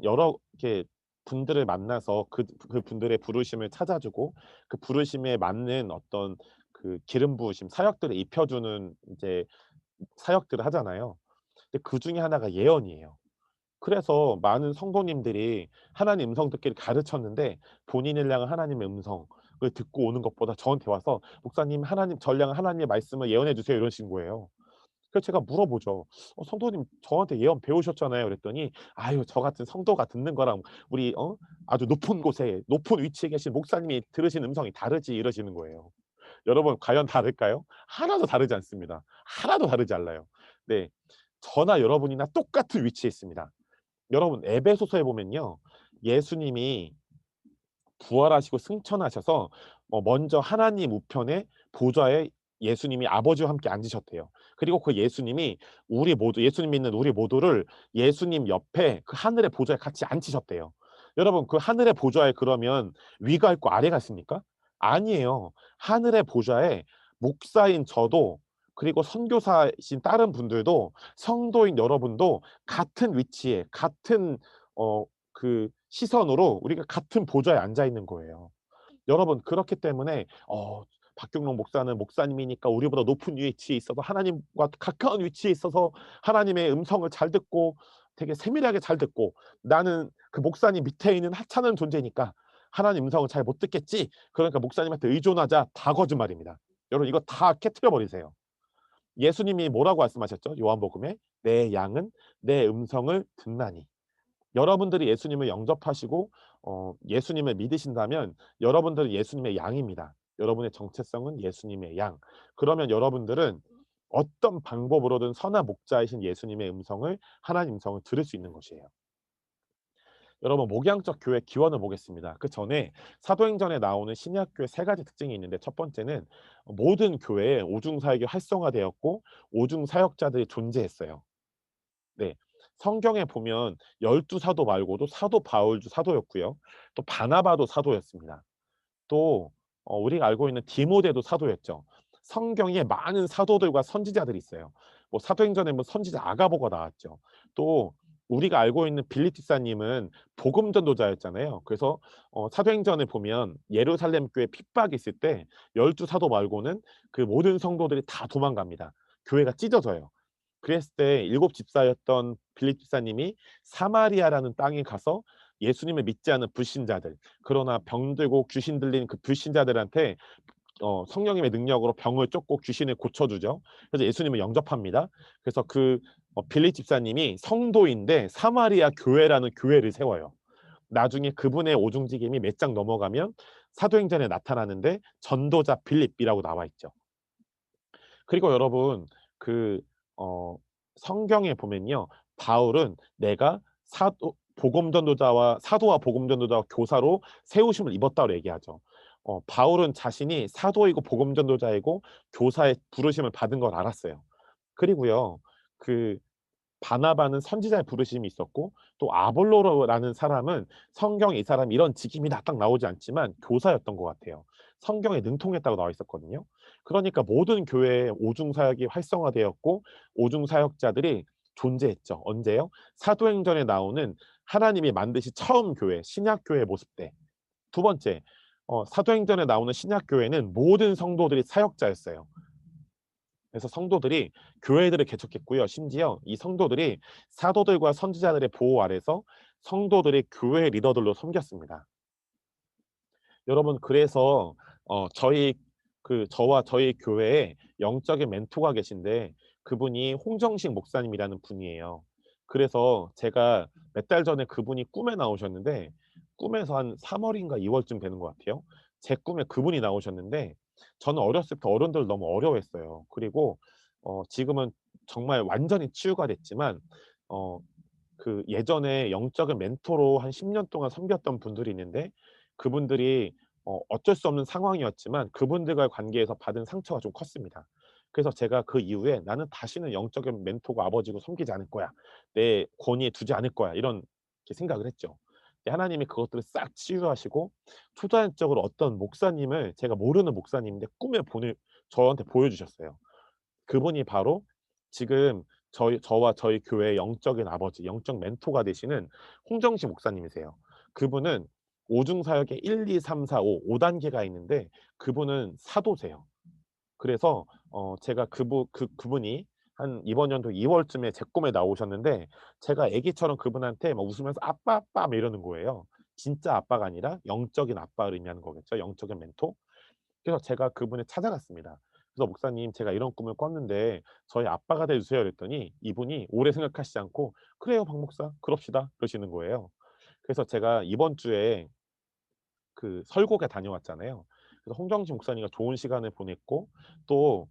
여러 이렇게 분들을 만나서 그분들의 부르심을 찾아주고 그 부르심에 맞는 어떤 기름 부으심 사역들을 입혀 주는 이제 사역들을 하잖아요. 근데 그중에 하나가 예언이에요. 그래서 많은 성도님들이 하나님 음성 듣기를 가르쳤는데 본인을 향한 하나님의 음성을 듣고 오는 것보다 저한테 와서 "목사님, 하나님 저를 향한 하나님의 말씀을 예언해 주세요." 이러신 거예요. 그래서 제가 물어보죠. 성도님 저한테 예언 배우셨잖아요." 그랬더니 "아유, 저 같은 성도가 듣는 거랑 우리 아주 높은 곳에 높은 위치에 계신 목사님이 들으신 음성이 다르지." 이러시는 거예요. 여러분, 과연 다를까요? 하나도 다르지 않습니다. 하나도 다르지 않아요. 네. 저나 여러분이나 똑같은 위치에 있습니다. 여러분, 에베소서에 보면요. 예수님이 부활하시고 승천하셔서 먼저 하나님 우편에 보좌에 예수님이 아버지와 함께 앉으셨대요. 그리고 그 예수님이 예수님 믿는 우리 모두를 예수님 옆에 그 하늘의 보좌에 같이 앉히셨대요. 여러분, 그 하늘의 보좌에 그러면 위가 있고 아래가 있습니까? 아니에요. 하늘의 보좌에 목사인 저도 그리고 선교사이신 다른 분들도 성도인 여러분도 같은 위치에 같은 시선으로 우리가 같은 보좌에 앉아 있는 거예요. 여러분, 그렇기 때문에 박경록 목사는 목사님이니까 우리보다 높은 위치에 있어서 하나님과 가까운 위치에 있어서 하나님의 음성을 잘 듣고 되게 세밀하게 잘 듣고 나는 그 목사님 밑에 있는 하찮은 존재니까 하나님 음성을 잘 못 듣겠지. 그러니까 목사님한테 의존하자. 다 거짓말입니다. 여러분, 이거 다 깨트려 버리세요. 예수님이 뭐라고 말씀하셨죠? 요한복음에 "내 양은 내 음성을 듣나니." 여러분들이 예수님을 영접하시고 예수님을 믿으신다면 여러분들은 예수님의 양입니다. 여러분의 정체성은 예수님의 양. 그러면 여러분들은 어떤 방법으로든 선한 목자이신 예수님의 음성을 하나님 음성을 들을 수 있는 것이에요. 여러분, 목양적 교회 기원을 보겠습니다. 그전에 사도행전에 나오는 신약교회 세 가지 특징이 있는데 첫 번째는 모든 교회에 오중 사역이 활성화되었고 오중 사역자들이 존재했어요. 네. 성경에 보면 12 사도 말고도 사도 바울도 사도였고요. 또 바나바도 사도였습니다. 또 우리가 알고 있는 디모데도 사도였죠. 성경에 많은 사도들과 선지자들이 있어요. 뭐 사도행전에 뭐 선지자 아가보가 나왔죠. 또 우리가 알고 있는 빌립 집사님은 복음 전도자였잖아요. 그래서 사도행전을 보면 예루살렘 교회 핍박이 있을 때 12 사도 말고는 그 모든 성도들이 다 도망갑니다. 교회가 찢어져요. 그랬을 때 일곱 집사였던 빌립 집사님이 사마리아라는 땅에 가서 예수님을 믿지 않은 불신자들, 그러나 병들고 귀신 들린 그 불신자들한테 성령님의 능력으로 병을 쫓고 귀신을 고쳐주죠. 그래서 예수님을 영접합니다. 그래서 빌립 집사님이 성도인데 사마리아 교회라는 교회를 세워요. 나중에 그분의 오중직임이 몇 장 넘어가면 사도행전에 나타나는데 전도자 빌립이라고 나와 있죠. 그리고 여러분, 그 성경에 보면요. 바울은 내가 사도와 복음 전도자와 교사로 세우심을 입었다고 얘기하죠. 바울은 자신이 사도이고 복음 전도자이고 교사의 부르심을 받은 걸 알았어요. 그리고요. 그 바나바는 선지자의 부르심이 있었고 또 아볼로라는 사람은 성경에 이 사람이 이런 직임이 딱 나오지 않지만 교사였던 것 같아요. 성경에 능통했다고 나와 있었거든요. 그러니까 모든 교회에 오중 사역이 활성화되었고 오중 사역자들이 존재했죠. 언제요? 사도행전에 나오는 하나님이 만드신 처음 교회, 신약 교회의 모습때. 두 번째, 사도행전에 나오는 신약 교회는 모든 성도들이 사역자였어요. 그래서 성도들이 교회들을 개척했고요. 심지어 이 성도들이 사도들과 선지자들의 보호 아래서 성도들이 교회 리더들로 섬겼습니다. 여러분, 그래서 저와 저희 교회에 영적인 멘토가 계신데 그분이 홍정식 목사님이라는 분이에요. 그래서 제가 몇 달 전에 그분이 꿈에 나오셨는데 꿈에서 한 3 월인가 2 월쯤 되는 것 같아요. 제 꿈에 그분이 나오셨는데 저는 어렸을 때 어른들을 너무 어려워했어요. 그리고 지금은 정말 완전히 치유가 됐지만 어 그 예전에 영적인 멘토로 한 10년 동안 섬겼던 분들이 있는데 그분들이 어쩔 수 없는 상황이었지만 그분들과의 관계에서 받은 상처가 좀 컸습니다. 그래서 제가 그 이후에 '나는 다시는 영적인 멘토고 아버지고 섬기지 않을 거야. 내 권위에 두지 않을 거야.' 이런 게 생각을 했죠. 근데 하나님이 그것들을 싹 치유하시고 초자연적으로 어떤 목사님을 제가 모르는 목사님인데 꿈에 보내 저한테 보여주셨어요. 그분이 바로 지금 저와 저희 교회의 영적인 아버지, 영적 멘토가 되시는 홍정식 목사님이세요. 그분은 오중 사역의 1, 2, 3, 4, 5 단계가 있는데 그분은 사도세요. 그래서 제가 그분이 한 이번 연도 2 월쯤에 제 꿈에 나오셨는데 제가 애기처럼 그분한테 막 웃으면서 "아빠, 아빠." 막 이러는 거예요. 진짜 아빠가 아니라 영적인 아빠를 의미하는 거겠죠. 영적인 멘토. 그래서 제가 그분을 찾아갔습니다. 그래서 "목사님 제가 이런 꿈을 꿨는데 저희 아빠가 돼 주세요." 그랬더니 이분이 오래 생각하시지 않고 "그래요 박 목사. 그럽시다." 그러시는 거예요. 그래서 제가 이번 주에 그 설국에 다녀왔잖아요. 그래서 홍정신 목사님과 좋은 시간을 보냈고 또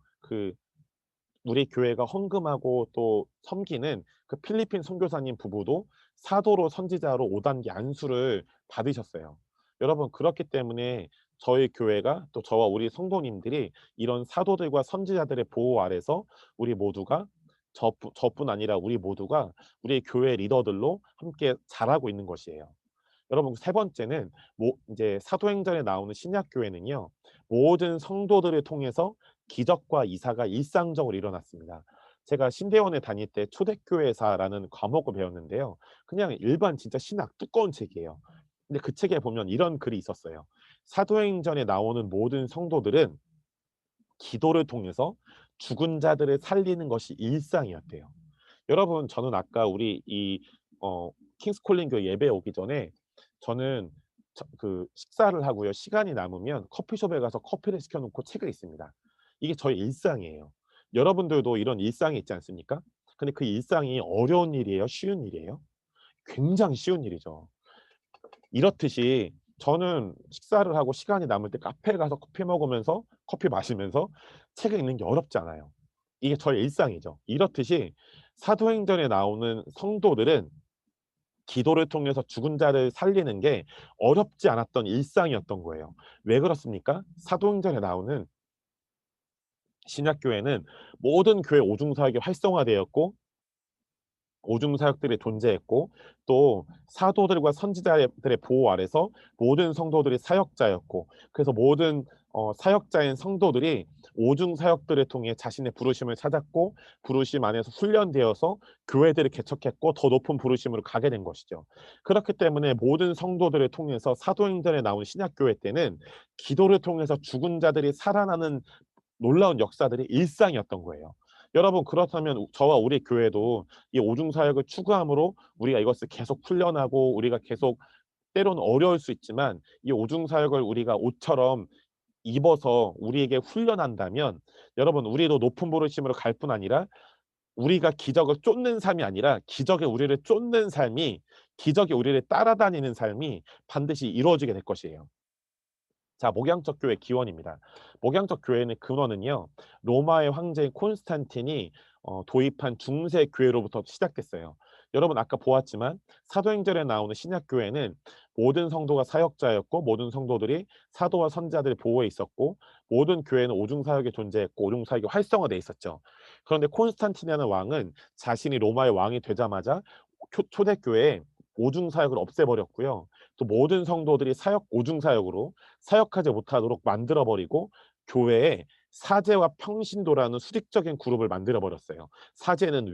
우리 교회가 헌금하고 또 섬기는 그 필리핀 선교사님 부부도 사도로 선지자로 5 단계 안수를 받으셨어요. 여러분 그렇기 때문에 저희 교회가 또 저와 우리 성도님들이 이런 사도들과 선지자들의 보호 아래서 우리 모두가 저뿐 아니라 우리 모두가 우리 교회 리더들로 함께 자라고 있는 것이에요. 여러분 세 번째는 이제 사도행전에 나오는 신약 교회는요. 모든 성도들을 통해서 기적과 이사가 일상적으로 일어났습니다. 제가 신대원에 다닐 때 초대교회사라는 과목을 배웠는데요. 그냥 일반 진짜 신학 두꺼운 책이에요. 근데 그 책에 보면 이런 글이 있었어요. 사도행전에 나오는 모든 성도들은 기도를 통해서 죽은 자들을 살리는 것이 일상이었대요. 여러분 저는 아까 우리 킹스 콜린 교회 예배 오기 전에 저는 식사를 하고요. 시간이 남으면 커피숍에 가서 커피를 시켜 놓고 책을 읽습니다. 이게 저의 일상이에요. 여러분들도 이런 일상이 있지 않습니까? 근데 그 일상이 어려운 일이에요? 쉬운 일이에요? 굉장히 쉬운 일이죠. 이렇듯이 저는 식사를 하고 시간이 남을 때 카페에 가서 커피 먹으면서 커피 마시면서 책을 읽는 게 어렵지 않아요. 이게 저의 일상이죠. 이렇듯이 사도행전에 나오는 성도들은 기도를 통해서 죽은 자를 살리는 게 어렵지 않았던 일상이었던 거예요. 왜 그렇습니까? 사도행전에 나오는 신약교회는 모든 교회 오중사역이 활성화되었고 오중 사역들이 존재했고 또 사도들과 선지자들의 보호 아래서 모든 성도들이 사역자였고 그래서 모든 사역자인 성도들이 오중 사역들을 통해 자신의 부르심을 찾았고 부르심 안에서 훈련되어서 교회들을 개척했고 더 높은 부르심으로 가게 된 것이죠. 그렇기 때문에 모든 성도들을 통해서 사도행전에 나온 신약교회 때는 기도를 통해서 죽은 자들이 살아나는 놀라운 역사들이 일상이었던 거예요. 여러분 그렇다면 저와 우리 교회도 이 오중 사역을 추구함으로 우리가 이것을 계속 훈련하고 우리가 계속 때로는 어려울 수 있지만 이 오중 사역을 우리가 옷처럼 입어서 우리에게 훈련한다면 여러분 우리도 높은 부르심으로 갈 뿐 아니라 우리가 기적을 쫓는 삶이 아니라 기적이 우리를 쫓는 삶이 기적이 우리를 따라다니는 삶이 반드시 이루어지게 될 것이에요. 자, 목양적 교회 기원입니다. 목양적 교회는 근원은요. 로마의 황제인 콘스탄틴이 도입한 중세 교회로부터 시작됐어요. 여러분 아까 보았지만 사도행전에 나오는 신약 교회는 모든 성도가 사역자였고 모든 성도들이 사도와 선지자들의 보호에 있었고 모든 교회는 오중 사역에 존재했고 오중 사역이 활성화돼 있었죠. 그런데 콘스탄틴이라는 왕은 자신이 로마의 왕이 되자마자 초대교회에 오중 사역을 없애버렸고요. 또 모든 성도들이 오중 사역으로 사역하지 못하도록 만들어 버리고 교회에 사제와 평신도라는 수직적인 그룹을 만들어 버렸어요. 사제는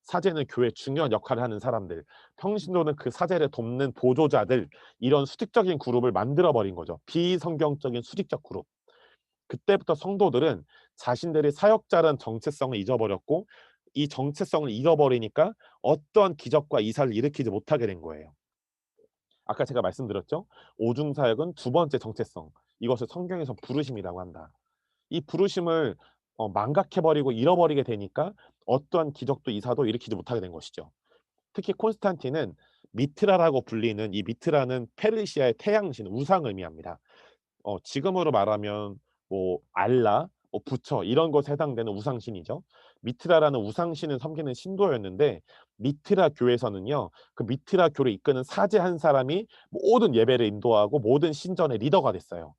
사제는 교회의 중요한 역할을 하는 사람들, 평신도는 그 사제를 돕는 보조자들 이런 수직적인 그룹을 만들어 버린 거죠. 비성경적인 수직적 그룹. 그때부터 성도들은 자신들이 사역자라는 정체성을 잊어버렸고 이 정체성을 잃어버리니까 어떠한 기적과 이사를 일으키지 못하게 된 거예요. 아까 제가 말씀드렸죠. 오중 사역은 두 번째 정체성. 이것을 성경에서 부르심이라고 한다. 이 부르심을 망각해버리고 잃어버리게 되니까 어떠한 기적도 이사도 일으키지 못하게 된 것이죠. 특히 콘스탄틴은 미트라라고 불리는 이 미트라는 페르시아의 태양신 우상을 의미합니다. 지금으로 말하면 뭐 알라, 뭐 부처 이런 것에 해당되는 우상신이죠. 미트라라는 우상신을 섬기는 신도였는데 미트라 교에서는요. 그 미트라 교를 이끄는 사제 한 사람이 모든 예배를 인도하고 모든 신전의 리더가 됐어요.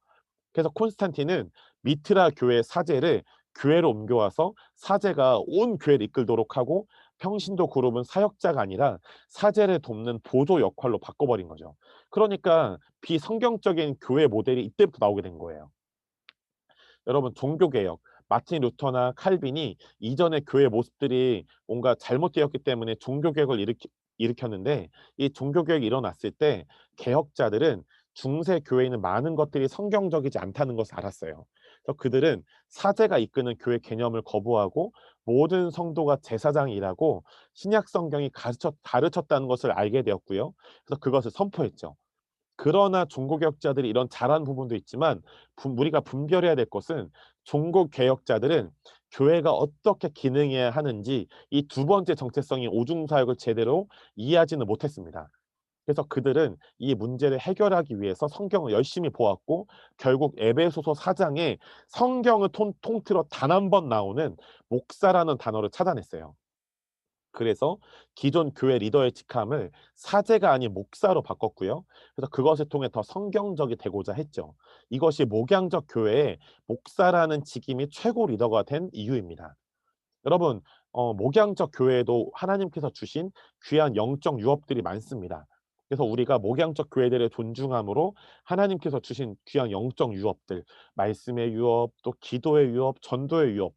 그래서 콘스탄틴은 미트라 교회 사제를 교회로 옮겨와서 사제가 온 교회를 이끌도록 하고 평신도 그룹은 사역자가 아니라 사제를 돕는 보조 역할로 바꿔버린 거죠. 그러니까 비성경적인 교회 모델이 이때부터 나오게 된 거예요. 여러분 종교개혁 마틴 루터나 칼빈이 이전의 교회 모습들이 뭔가 잘못되었기 때문에 종교개혁을 일으켰는데 이 종교개혁이 일어났을 때 개혁자들은 중세 교회에 있는 많은 것들이 성경적이지 않다는 것을 알았어요. 그래서 그들은 사제가 이끄는 교회 개념을 거부하고 모든 성도가 제사장이라고 신약 성경이 가르쳤다는 것을 알게 되었고요. 그래서 그것을 선포했죠. 그러나 종교개혁자들이 이런 잘한 부분도 있지만 우리가 분별해야 될 것은 종교개혁자들은 교회가 어떻게 기능해야 하는지 이 두 번째 정체성인 오중사역을 제대로 이해하지는 못했습니다. 그래서 그들은 이 문제를 해결하기 위해서 성경을 열심히 보았고 결국 에베소서 4장에 성경을 통틀어 단 한 번 나오는 목사라는 단어를 찾아냈어요. 그래서 기존 교회 리더의 직함을 사제가 아닌 목사로 바꿨고요. 그래서 그것을 통해 더 성경적이 되고자 했죠. 이것이 목양적 교회의 목사라는 직임이 최고 리더가 된 이유입니다. 여러분 목양적 교회에도 하나님께서 주신 귀한 영적 유업들이 많습니다. 그래서 우리가 목양적 교회들을 존중함으로 하나님께서 주신 귀한 영적 유업들, 말씀의 유업, 또 기도의 유업, 전도의 유업,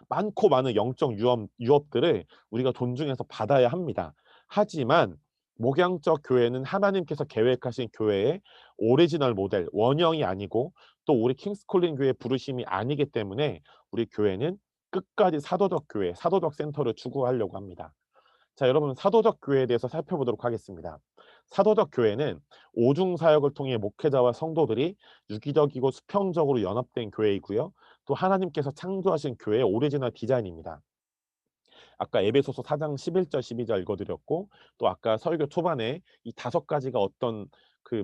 많고 많은 영적 유업들을 우리가 존중해서 받아야 합니다. 하지만 목양적 교회는 하나님께서 계획하신 교회의 오리지널 모델, 원형이 아니고 또 우리 킹스콜린 교회 부르심이 아니기 때문에 우리 교회는 끝까지 사도적 교회, 사도적 센터를 추구하려고 합니다. 자, 여러분 사도적 교회에 대해서 살펴보도록 하겠습니다. 사도적 교회는 오중 사역을 통해 목회자와 성도들이 유기적이고 수평적으로 연합된 교회이고요. 또 하나님께서 창조하신 교회의 오리지널 디자인입니다. 아까 에베소서 4장 11절 12절 읽어드렸고 또 아까 설교 초반에 이 다섯 가지가 어떤 그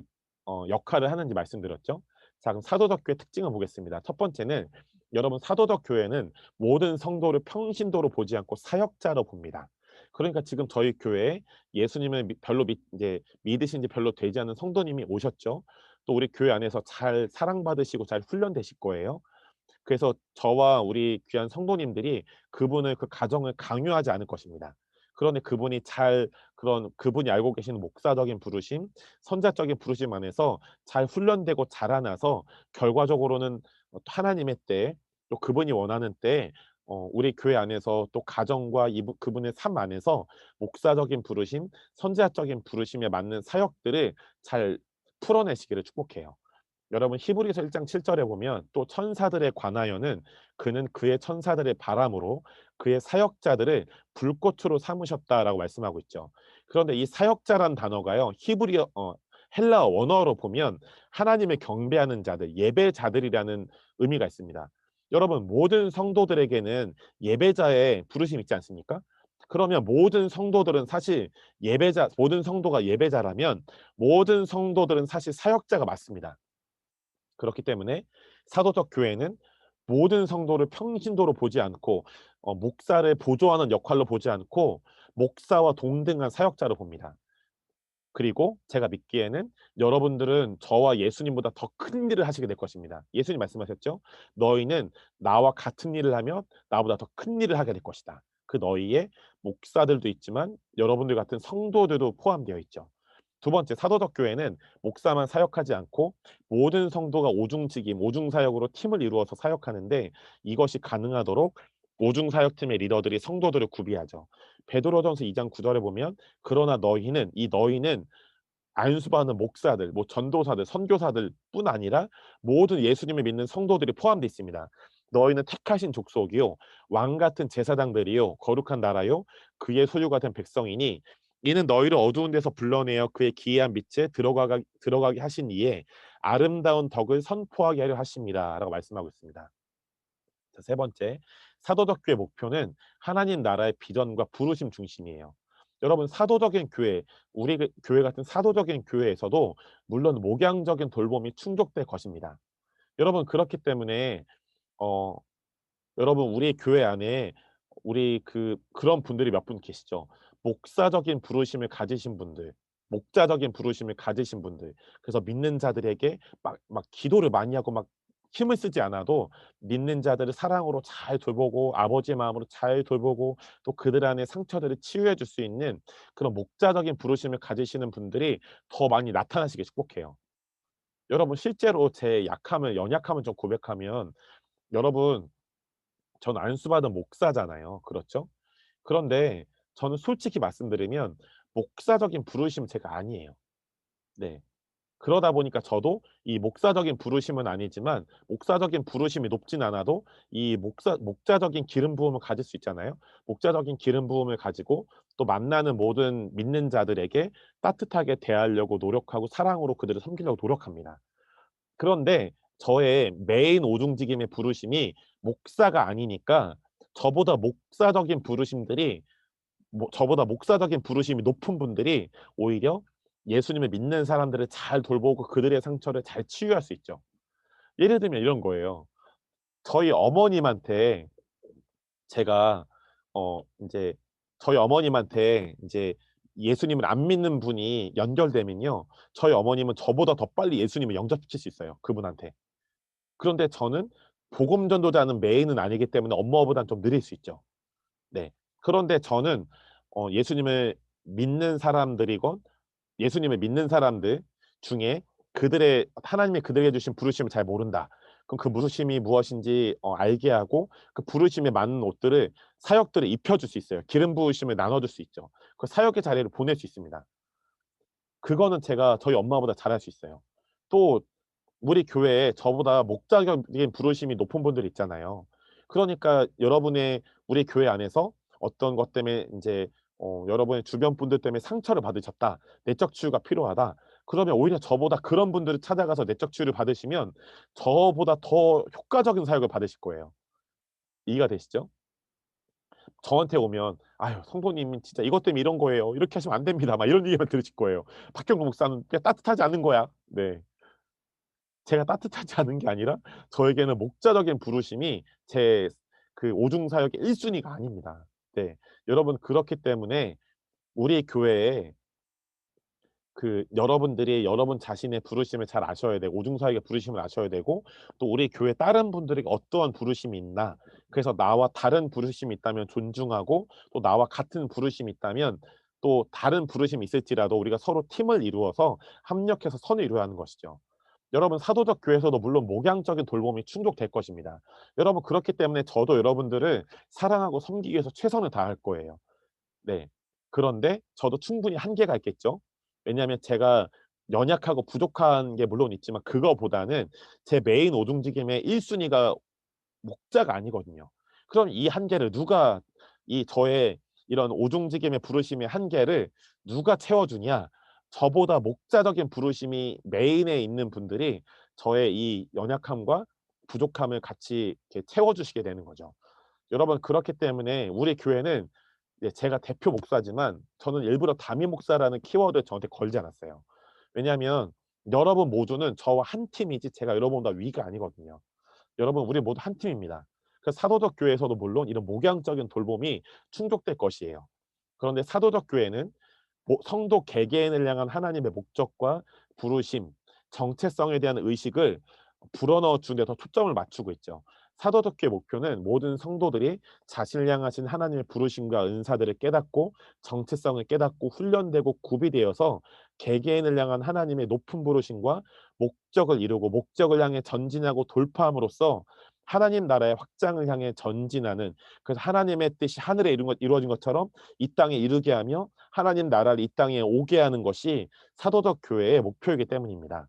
역할을 하는지 말씀드렸죠. 자, 그럼 사도적 교회 특징을 보겠습니다. 첫 번째는 여러분 사도적 교회는 모든 성도를 평신도로 보지 않고 사역자로 봅니다. 그러니까 지금 저희 교회에 예수님을 별로 이제 믿으신 지 별로 되지 않은 성도님이 오셨죠. 또 우리 교회 안에서 잘 사랑받으시고 잘 훈련되실 거예요. 그래서 저와 우리 귀한 성도님들이 그분을 그 가정을 강요하지 않을 것입니다. 그런데 그분이 그분이 알고 계시는 목사적인 부르심, 선자적인 부르심 안에서 잘 훈련되고 자라나서 결과적으로는 하나님의 때 또 그분이 원하는 때에 우리 교회 안에서 또 가정과 그분의 삶 안에서 목사적인 부르심, 선지자적인 부르심에 맞는 사역들을 잘 풀어내시기를 축복해요. 여러분 히브리서 1장 7절에 보면 또 천사들에 관하여는 그는 그의 천사들의 바람으로 그의 사역자들을 불꽃으로 삼으셨다라고 말씀하고 있죠. 그런데 이 사역자란 단어가요. 헬라어 원어로 보면 하나님을 경배하는 자들, 예배자들이라는 의미가 있습니다. 여러분 모든 성도들에게는 예배자의 부르심이 있지 않습니까? 그러면 모든 성도들은 사실 모든 성도가 예배자라면 모든 성도들은 사실 사역자가 맞습니다. 그렇기 때문에 사도적 교회는 모든 성도를 평신도로 보지 않고 목사를 보조하는 역할로 보지 않고 목사와 동등한 사역자로 봅니다. 그리고 제가 믿기에는 여러분들은 저와 예수님보다 더 큰 일을 하시게 될 것입니다. 예수님 말씀하셨죠? "너희는 나와 같은 일을 하면 나보다 더 큰 일을 하게 될 것이다." 그 너희에 목사들도 있지만 여러분들 같은 성도들도 포함되어 있죠. 두 번째, 사도적 교회는 목사만 사역하지 않고 모든 성도가 오중직임, 오중사역으로 팀을 이루어서 사역하는데 이것이 가능하도록 오중사역팀의 리더들이 성도들을 구비하죠. 베드로전서 2장 9절에 보면 그러나 너희는 안수받는 목사들, 뭐 전도사들, 선교사들뿐 아니라 모든 예수님을 믿는 성도들이 포함되어 있습니다. 너희는 택하신 족속이요 왕 같은 제사장들이요 거룩한 나라요 그의 소유가 된 백성이니 이는 너희를 어두운 데서 불러내어 그의 기이한 빛에 들어가게 하신 이에 아름다운 덕을 선포하게 하려 하심이라라고 말씀하고 있습니다. 자, 세 번째, 사도적 교회 목표는 하나님 나라의 비전과 부르심 중심이에요. 여러분, 사도적인 교회, 우리 교회 같은 사도적인 교회에서도 물론 목양적인 돌봄이 충족될 것입니다. 여러분, 그렇기 때문에 어 여러분, 우리 교회 안에 우리 그런 분들이 몇 분 계시죠. 목사적인 부르심을 가지신 분들, 목자적인 부르심을 가지신 분들. 그래서 믿는 자들에게 막 기도를 많이 하고 막 힘을 쓰지 않아도 믿는 자들을 사랑으로 잘 돌보고 아버지의 마음으로 잘 돌보고 또 그들 안의 상처들을 치유해 줄 수 있는 그런 목자적인 부르심을 가지시는 분들이 더 많이 나타나시길 축복해요. 여러분, 실제로 제 연약함을 좀 고백하면, 여러분, 저는 안수받은 목사잖아요. 그렇죠? 그런데 저는 솔직히 말씀드리면 목사적인 부르심은 제가 아니에요. 네. 그러다 보니까 저도 이 목사적인 부르심은 아니지만 목사적인 부르심이 높진 않아도 이 목자적인 기름 부음을 가질 수 있잖아요. 목자적인 기름 부음을 가지고 또 만나는 모든 믿는 자들에게 따뜻하게 대하려고 노력하고 사랑으로 그들을 섬기려고 노력합니다. 그런데 저의 메인 오중직임의 부르심이 목사가 아니니까 저보다 목사적인 부르심들이 저보다 목사적인 부르심이 높은 분들이 오히려 예수님을 믿는 사람들을 잘 돌보고 그들의 상처를 잘 치유할 수 있죠. 예를 들면 이런 거예요. 저희 어머님한테 제가 인제 저희 어머님한테 인제 예수님을 안 믿는 분이 연결되면요, 저희 어머님은 저보다 더 빨리 예수님을 영접시킬 수 있어요, 그분한테. 그런데 저는 복음 전도자는 메인은 아니기 때문에 엄마보다는 좀 느릴 수 있죠. 네. 그런데 저는 예수님을 믿는 사람들이건 예수님을 믿는 사람들 중에 그들의 하나님이 그들에게 주신 부르심을 잘 모른다. 그럼 그 부르심이 무엇인지 알게 하고 그 부르심에 맞는 옷들을 사역들을 입혀 줄 수 있어요. 기름 부으심을 나눠 줄 수 있죠. 그 사역의 자리를 보낼 수 있습니다. 그거는 제가 저희 엄마보다 잘할 수 있어요. 또 우리 교회에 저보다 목자적인 부르심이 높은 분들이 있잖아요. 그러니까 여러분의 우리 교회 안에서 어떤 것 때문에 인제 여러분의 주변 분들 때문에 상처를 받으셨다. 내적 치유가 필요하다. 그러면 오히려 저보다 그런 분들을 찾아가서 내적 치유를 받으시면 저보다 더 효과적인 사역을 받으실 거예요. 이해가 되시죠? 저한테 오면 "아유, 성도님이 진짜 이것 때문에 이런 거예요. 이렇게 하시면 안 됩니다." 막 이런 얘기만 들으실 거예요. "박경구 목사는 그냥 따뜻하지 않은 거야." 네. 제가 따뜻하지 않은 게 아니라 저에게는 목자적인 부르심이 제 오중 사역의 1순위 순위가 아닙니다. 네. 여러분, 그렇기 때문에 우리 교회에 여러분들이 여러분 자신의 부르심을 잘 아셔야 되고 오중 사역의 부르심을 아셔야 되고 또 우리 교회 다른 분들에게 어떠한 부르심이 있나, 그래서 나와 다른 부르심이 있다면 존중하고 또 나와 같은 부르심이 있다면 또 다른 부르심이 있을지라도 우리가 서로 팀을 이루어서 합력해서 선을 이루어야 하는 것이죠. 여러분, 사도적 교회에서도 물론 목양적인 돌봄이 충족될 것입니다. 여러분, 그렇기 때문에 저도 여러분들을 사랑하고 섬기기 위해서 최선을 다할 거예요. 네. 그런데 저도 충분히 한계가 있겠죠. 왜냐하면 제가 연약하고 부족한 게 물론 있지만 그거보다는 제 메인 오중직임의 1순위 순위가 목자가 아니거든요. 그럼 이 한계를 누가 이 저의 이런 오중직임의 부르심의 한계를 누가 채워주냐? 저보다 목자적인 부르심이 메인에 있는 분들이 저의 이 연약함과 부족함을 같이 이렇게 채워주시게 되는 거죠. 여러분, 그렇기 때문에 우리 교회는, 예, 제가 대표 목사지만 저는 일부러 담임 목사라는 키워드를 저한테 걸지 않았어요. 왜냐하면 여러분 모두는 저와 한 팀이지 제가 여러분보다 위가 아니거든요. 여러분, 우리 모두 한 팀입니다. 그 사도적 교회에서도 물론 이런 목양적인 돌봄이 충족될 것이에요. 그런데 사도적 교회는 성도 개개인을 향한 하나님의 목적과 부르심, 정체성에 대한 의식을 불어넣어 주는 데 더 초점을 맞추고 있죠. 사도적 교의 목표는 모든 성도들이 자신을 향하신 하나님의 부르심과 은사들을 깨닫고 정체성을 깨닫고 훈련되고 구비되어서 개개인을 향한 하나님의 높은 부르심과 목적을 이루고 목적을 향해 전진하고 돌파함으로써 하나님 나라의 확장을 향해 전진하는, 그래서 하나님의 뜻이 하늘에 이루어진 것처럼 이 땅에 이르게 하며 하나님 나라를 이 땅에 오게 하는 것이 사도적 교회의 목표이기 때문입니다.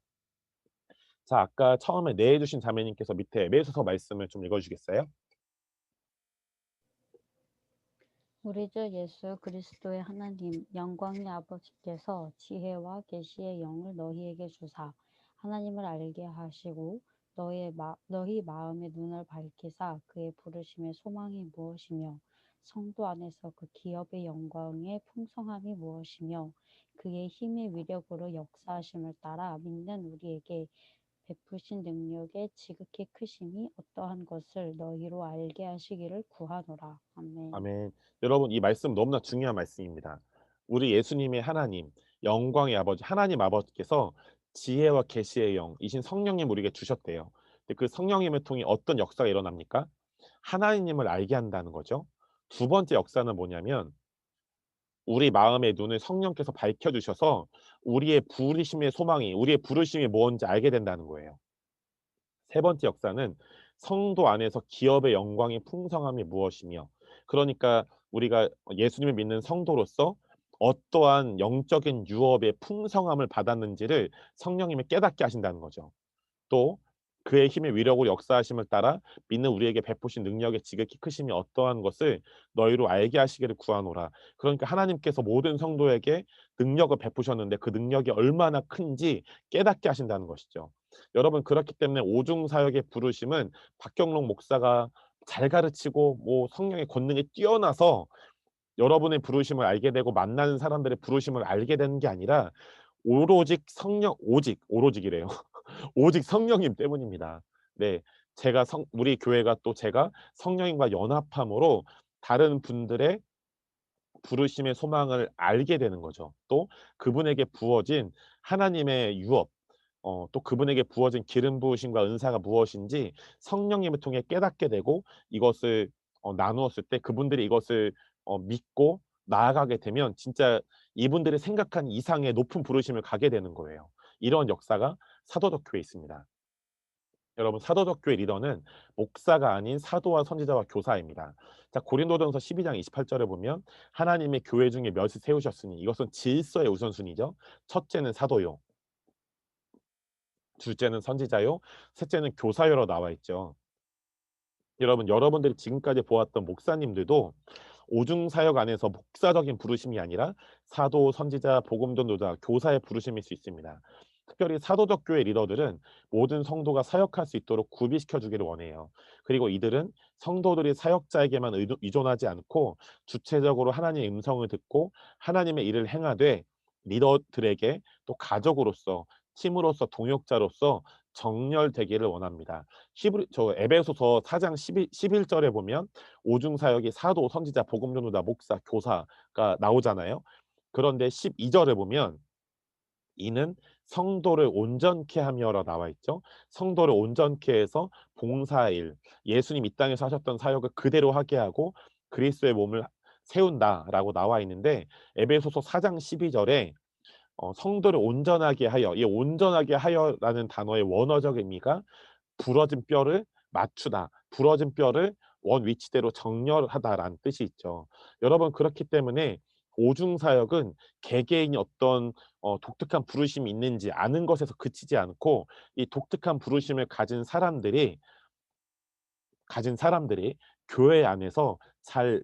자, 아까 처음에 내해 주신 자매님께서 밑에 에베소서 말씀을 좀 읽어 주시겠어요? 우리 주 예수 그리스도의 하나님 영광의 아버지께서 지혜와 계시의 영을 너희에게 주사 하나님을 알게 하시고 너희 마음의 눈을 밝히사 그의 부르심의 소망이 무엇이며 성도 안에서 그 기업의 영광의 풍성함이 무엇이며 그의 힘의 위력으로 역사하심을 따라 믿는 우리에게 베푸신 능력의 지극히 크심이 어떠한 것을 너희로 알게 하시기를 구하노라. 아멘. 아멘. 여러분 이 말씀 너무나 중요한 말씀입니다. 우리 예수님의 하나님, 영광의 아버지 하나님 아버지께서 지혜와 계시의 영이신 성령님 우리에게 주셨대요. 근데 그 성령님을 통해 어떤 역사가 일어납니까? 하나님을 알게 한다는 거죠. 두 번째 역사는 뭐냐면 우리 마음의 눈을 성령께서 밝혀 주셔서 우리의 부르심의 소망이 우리의 부르심이 뭔지 알게 된다는 거예요. 세 번째 역사는 성도 안에서 기업의 영광의 풍성함이 무엇이며 그러니까 우리가 예수님을 믿는 성도로서 어떠한 영적인 유업의 풍성함을 받았는지를 성령님이 깨닫게 하신다는 거죠. 또 그의 힘의 위력으로 역사하심을 따라 믿는 우리에게 베푸신 능력의 지극히 크심이 어떠한 것을 너희로 알게 하시기를 구하노라. 그러니까 하나님께서 모든 성도에게 능력을 베푸셨는데 그 능력이 얼마나 큰지 깨닫게 하신다는 것이죠. 여러분 그렇기 때문에 오중 사역의 부르심은 박경록 목사가 잘 가르치고 뭐 성령의 권능이 뛰어나서 여러분의 부르심을 알게 되고 만나는 사람들의 부르심을 알게 되는 게 아니라 오로직 성령 오로직이래요. 오직 성령님 때문입니다. 네. 제가 우리 교회가 또 제가 성령님과 연합함으로 다른 분들의 부르심의 소망을 알게 되는 거죠. 또 그분에게 부어진 하나님의 유업 또 그분에게 부어진 기름 부으심과 은사가 무엇인지 성령님을 통해 깨닫게 되고 이것을 나누었을 때 그분들이 이것을 믿고 나아가게 되면 진짜 이분들이 생각한 이상의 높은 부르심을 가게 되는 거예요. 이런 역사가 사도적 교회에 있습니다. 여러분 사도적 교회 리더는 목사가 아닌 사도와 선지자와 교사입니다. 자 고린도전서 12장 28절에 보면 하나님의 교회 중에 몇을 세우셨으니 이것은 질서의 우선순위죠. 첫째는 사도요. 둘째는 선지자요. 셋째는 교사요로 나와 있죠. 여러분 여러분들이 지금까지 보았던 목사님들도 오중 사역 안에서 목사적인 부르심이 아니라 사도, 선지자, 복음 전도자, 교사의 부르심일 수 있습니다. 특별히 사도적 교회 리더들은 모든 성도가 사역할 수 있도록 구비시켜 주기를 원해요. 그리고 이들은 성도들이 사역자에게만 의존하지 않고 주체적으로 하나님의 음성을 듣고 하나님의 일을 행하되 리더들에게 또 가족으로서 팀으로서 동역자로서 정렬되기를 원합니다. 에베소서 4장 11절에 보면 오중 사역이 사도, 선지자, 복음 전도자, 목사, 교사가 나오잖아요. 그런데 12절에 보면 이는 성도를 온전케 하며라 나와 있죠. 성도를 온전케 해서 봉사일, 예수님 이 땅에서 하셨던 사역을 그대로 하게 하고 그리스도의 몸을 세운다라고 나와 있는데 에베소서 4장 12절에 성도를 온전하게 하여 이 온전하게 하여라는 단어의 원어적 의미가 부러진 뼈를 맞추다. 부러진 뼈를 원 위치대로 정렬하다라는 뜻이 있죠. 여러분 그렇기 때문에 오중 사역은 개개인이 어떤 독특한 부르심이 있는지 아는 것에서 그치지 않고 이 독특한 부르심을 가진 사람들이 교회 안에서 잘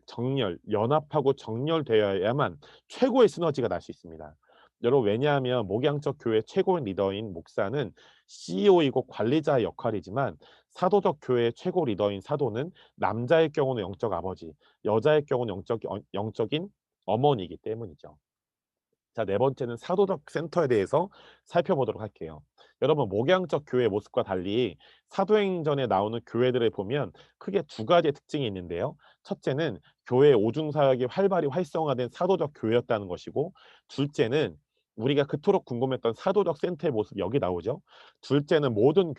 연합하고 정렬되어야만 최고의 시너지가 날 수 있습니다. 여러분 왜냐하면 목양적 교회 최고의 리더인 목사는 CEO이고 관리자의 역할이지만 사도적 교회의 최고 리더인 사도는 남자의 경우는 영적 아버지, 여자의 경우는 영적인 어머니이기 때문이죠. 자, 네 번째는 사도적 센터에 대해서 살펴보도록 할게요. 여러분, 목양적 교회의 모습과 달리 사도행전에 나오는 교회들을 보면 크게 두 가지의 특징이 있는데요. 첫째는 교회의 오중사역이 활발히 활성화된 사도적 교회였다는 것이고, 둘째는 우리가 그토록 궁금했던 사도적 센터의 모습이 여기 나오죠. 둘째는 모든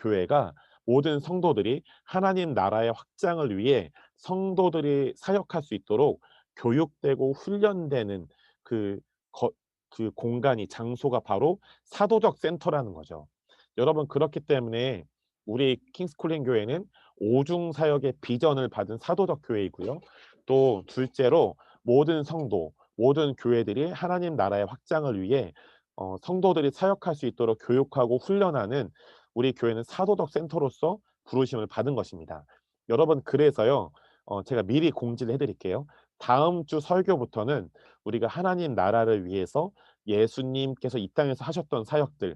성도들이 하나님 나라의 확장을 위해 성도들이 사역할 수 있도록 교육되고 훈련되는 그 그 공간이 장소가 바로 사도적 센터라는 거죠. 여러분 그렇기 때문에 우리 킹스콜린 교회는 오중 사역의 비전을 받은 사도적 교회이고요. 또 둘째로 모든 성도, 모든 교회들이 하나님 나라의 확장을 위해 성도들이 사역할 수 있도록 교육하고 훈련하는 우리 교회는 사도적 센터로서 부르심을 받은 것입니다. 여러분 그래서요. 제가 미리 공지를 해드릴게요. 다음 주 설교부터는 우리가 하나님 나라를 위해서 예수님께서 이 땅에서 하셨던 사역들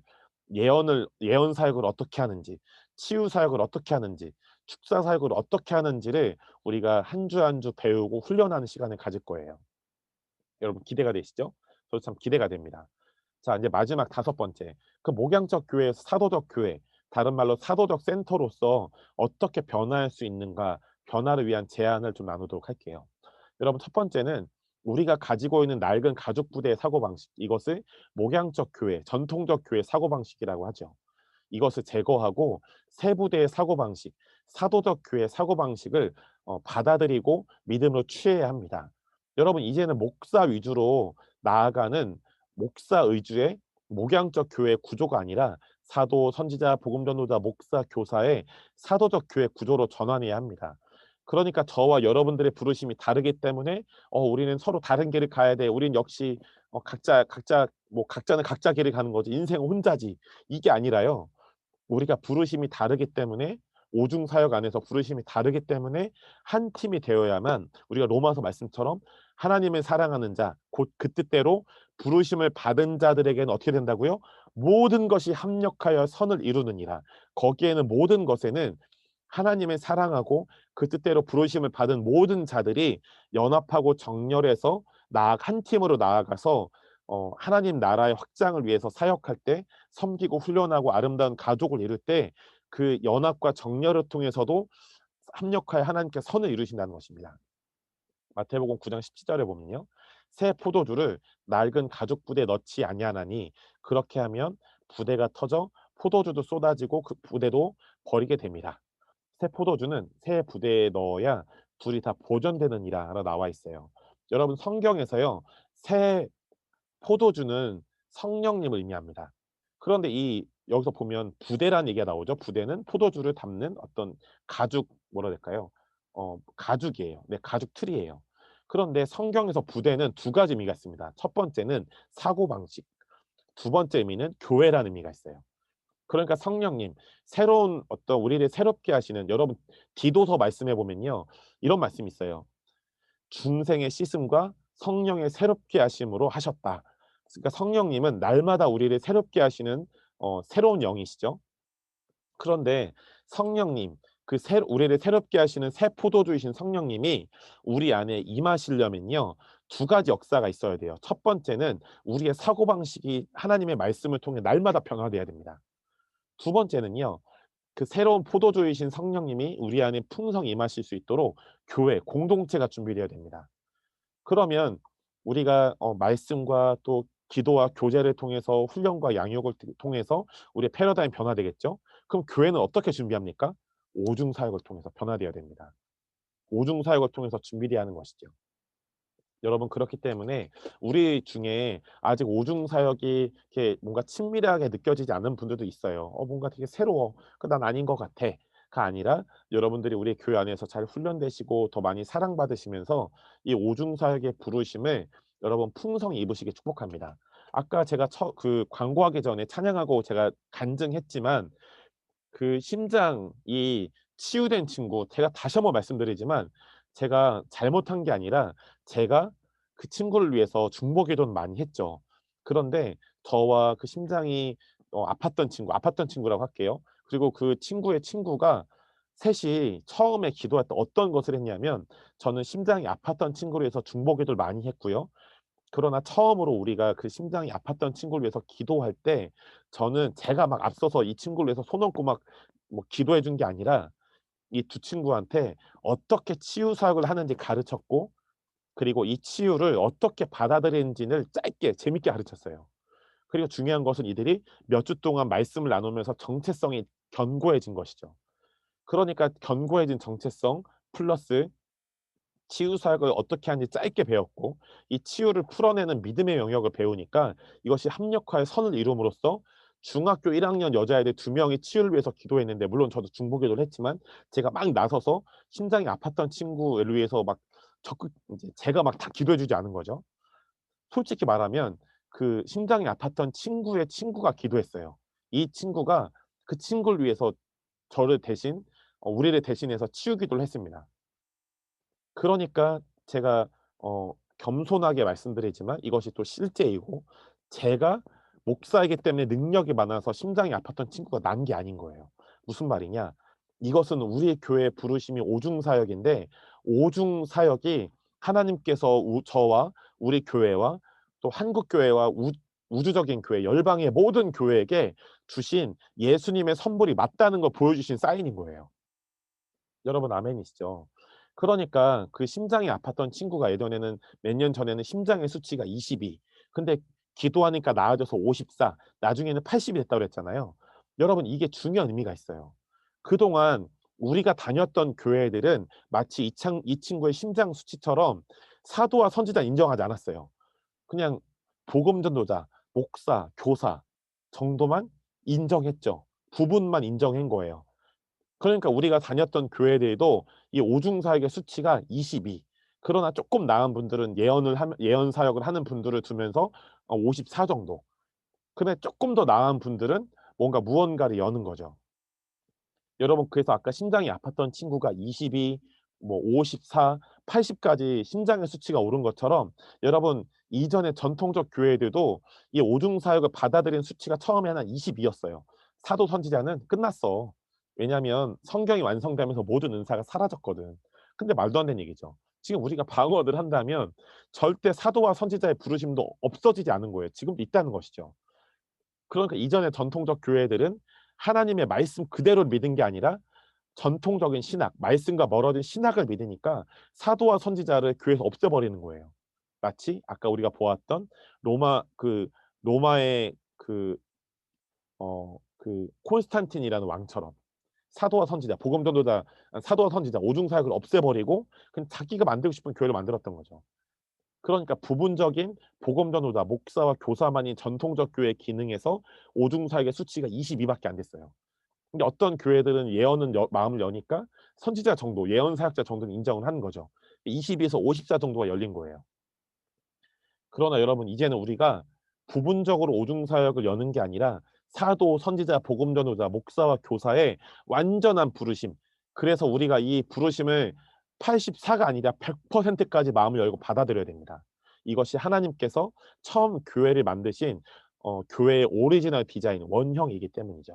예언 사역을 어떻게 하는지 치유 사역을 어떻게 하는지, 축사 사역을 어떻게 하는지를 우리가 한 주 한 주 배우고 훈련하는 시간을 가질 거예요. 여러분 기대가 되시죠? 저도 참 기대가 됩니다. 자, 이제 마지막 다섯 번째. 그 목양적 교회에서 사도적 교회, 다른 말로 사도적 센터로서 어떻게 변화할 수 있는가, 변화를 위한 제안을 좀 나누도록 할게요. 여러분 첫 번째는 우리가 가지고 있는 낡은 가족 부대의 사고방식, 이것을 목양적 교회, 전통적 교회 사고방식이라고 하죠. 이것을 제거하고 새 부대의 사고방식, 사도적 교회의 사고방식을 받아들이고 믿음으로 취해야 합니다. 여러분 이제는 목사 위주로 나아가는 목사 위주의 목양적 교회 구조가 아니라 사도, 선지자, 복음 전도자, 목사, 교사의 사도적 교회 구조로 전환해야 합니다. 그러니까 저와 여러분들의 부르심이 다르기 때문에 우리는 서로 다른 길을 가야 돼. 우린 역시 각자 뭐 각자는 각자 길을 가는 거지. 인생은 혼자지. 이게 아니라요. 우리가 부르심이 다르기 때문에 오중 사역 안에서 부르심이 다르기 때문에 한 팀이 되어야만 우리가 로마서 말씀처럼 하나님을 사랑하는 자 곧 그 뜻대로 부르심을 받은 자들에게는 어떻게 된다고요? 모든 것이 합력하여 선을 이루느니라. 거기에는 모든 것에는 하나님을 사랑하고 그 뜻대로 부르심을 받은 모든 자들이 연합하고 정렬해서 한 팀으로 나아가서 하나님 나라의 확장을 위해서 사역할 때 섬기고 훈련하고 아름다운 가족을 이룰 때 그 연합과 정렬을 통해서도 합력하여 하나님께 선을 이루신다는 것입니다. 마태복음 9장 17절에 보면요. 새 포도주를 낡은 가죽 부대에 넣지 아니하나니 그렇게 하면 부대가 터져 포도주도 쏟아지고 그 부대도 버리게 됩니다. 새 포도주는 새 부대에 넣어야 둘이 다 보존되느니라 나와 있어요. 여러분 성경에서요. 새 포도주는 성령님을 의미합니다. 그런데 여기서 보면 부대라는 얘기가 나오죠. 부대는 포도주를 담는 어떤 가죽 뭐라 해야 될까요? 가죽이에요. 네, 가죽 틀이에요. 그런데 성경에서 부대는 두 가지 의미가 있습니다. 첫 번째는 사고방식, 두 번째 의미는 교회라는 의미가 있어요. 그러니까 성령님, 새로운 어떤 우리를 새롭게 하시는 여러분 디도서 말씀해 보면요. 이런 말씀이 있어요. 중생의 씻음과 성령의 새롭게 하심으로 하셨다. 그러니까 성령님은 날마다 우리를 새롭게 하시는 새로운 영이시죠. 그런데 성령님, 우리를 새롭게 하시는 새 포도주이신 성령님이 우리 안에 임하시려면요. 두 가지 역사가 있어야 돼요. 첫 번째는 우리의 사고방식이 하나님의 말씀을 통해 날마다 변화돼야 됩니다. 두 번째는요. 그 새로운 포도주이신 성령님이 우리 안에 풍성히 임하실 수 있도록 교회, 공동체가 준비되어야 됩니다. 그러면 우리가 말씀과 또 기도와 교제를 통해서 훈련과 양육을 통해서 우리의 패러다임이 변화되겠죠. 그럼 교회는 어떻게 준비합니까? 오중 사역을 통해서 변화되어야 됩니다. 오중 사역을 통해서 준비돼야 하는 것이죠. 여러분 그렇기 때문에 우리 중에 아직 오중 사역이 이렇게 뭔가 친밀하게 느껴지지 않는 분들도 있어요. 뭔가 되게 새로워. 난 아닌 것 같아.가 아니라 여러분들이 우리 교회 안에서 잘 훈련되시고 더 많이 사랑받으시면서 이 오중 사역의 부르심을 여러분 풍성히 입으시길 축복합니다. 아까 제가 그 광고하기 전에 찬양하고 제가 간증했지만 그 심장이 치유된 친구 제가 다시 한번 말씀드리지만 제가 잘못한 게 아니라 제가 그 친구를 위해서 중보기도는 많이 했죠. 그런데 저와 그 심장이 아팠던 친구라고 할게요. 그리고 그 친구의 친구가 셋이 처음에 기도할 때 어떤 것을 했냐면 저는 심장이 아팠던 친구를 위해서 중보기도를 많이 했고요. 그러나 처음으로 우리가 그 심장이 아팠던 친구를 위해서 기도할 때 저는 제가 막 앞서서 이 친구를 위해서 손 얹고 막 뭐 기도해 준 게 아니라 이 두 친구한테 어떻게 치유 사역을 하는지 가르쳤고 그리고 이 치유를 어떻게 받아들이는지를 짧게 재밌게 가르쳤어요. 그리고 중요한 것은 이들이 몇 주 동안 말씀을 나누면서 정체성이 견고해진 것이죠. 그러니까 견고해진 정체성 플러스 치유 사역을 어떻게 하는지 짧게 배웠고 이 치유를 풀어내는 믿음의 영역을 배우니까 이것이 합력하여 선을 이룸으로써 중학교 1학년 여자애들 2명이 치유를 위해서 기도했는데 물론 저도 중보기도를 했지만 제가 막 나서서 심장이 아팠던 친구를 위해서 막 적극 이제 제가 막 다 기도해 주지 않은 거죠. 솔직히 말하면 그 심장이 아팠던 친구의 친구가 기도했어요. 이 친구가 그 친구를 위해서 저를 대신 우리를 대신해서 치유 기도를 했습니다. 그러니까 제가 겸손하게 말씀드리지만 이것이 또 실제이고 제가 목사이기 때문에 능력이 많아서 심장이 아팠던 친구가 난 게 아닌 거예요. 무슨 말이냐? 이것은 우리 교회의 부르심이 오중 사역인데 오중 사역이 하나님께서 저와 우리 교회와 또 한국 교회와 우주적인 교회, 열방의 모든 교회에게 주신 예수님의 선물이 맞다는 걸 보여주신 사인인 거예요. 여러분 아멘이시죠? 그러니까 그 심장이 아팠던 친구가 예전에는 몇 년 전에는 심장의 수치가 22, 근데 기도하니까 나아져서 54, 나중에는 80이 됐다고 그랬잖아요. 여러분 이게 중요한 의미가 있어요. 그동안 우리가 다녔던 교회들은 마치 이 친구의 심장 수치처럼 사도와 선지자 인정하지 않았어요. 그냥 복음 전도자, 목사, 교사 정도만 인정했죠. 부분만 인정한 거예요. 그러니까 우리가 다녔던 교회들도 이 오중 사역의 수치가 22. 그러나 조금 나은 분들은 예언 사역을 하는 분들을 두면서 54 정도. 근데 조금 더 나은 분들은 뭔가 무언가를 여는 거죠. 여러분 그래서 아까 심장이 아팠던 친구가 22, 뭐 54, 80까지 심장의 수치가 오른 것처럼 여러분 이전의 전통적 교회들도 이 오중 사역을 받아들인 수치가 처음에는 한 22 였어요. 사도 선지자는 끝났어. 왜냐하면 성경이 완성되면서 모든 은사가 사라졌거든. 근데 말도 안 되는 얘기죠. 지금 우리가 방언을 한다면 절대 사도와 선지자의 부르심도 없어지지 않은 거예요. 지금도 있다는 것이죠. 그러니까 이전의 전통적 교회들은 하나님의 말씀 그대로를 믿은 게 아니라 전통적인 신학, 말씀과 멀어진 신학을 믿으니까 사도와 선지자를 교회에서 없애버리는 거예요. 마치 아까 우리가 보았던 로마의 콘스탄틴이라는 왕처럼 사도와 선지자, 복음 전도자, 사도와 선지자 오중 사역을 없애버리고 그냥 자기가 만들고 싶은 교회를 만들었던 거죠. 그러니까 부분적인 복음 전도자, 목사와 교사만이 전통적 교회의 기능에서 오중 사역의 수치가 22 밖에 안 됐어요. 근데 어떤 교회들은 예언은 마음을 여니까 선지자 정도, 예언 사역자 정도는 인정을 하는 거죠. 22에서 54 정도가 열린 거예요. 그러나 여러분 이제는 우리가 부분적으로 오중 사역을 여는 게 아니라 사도, 선지자, 복음 전도자, 목사와 교사의 완전한 부르심. 그래서 우리가 이 부르심을 84가 아니라 100%까지 마음을 열고 받아들여야 됩니다. 이것이 하나님께서 처음 교회를 만드신 교회의 오리지널 디자인, 원형이기 때문이죠.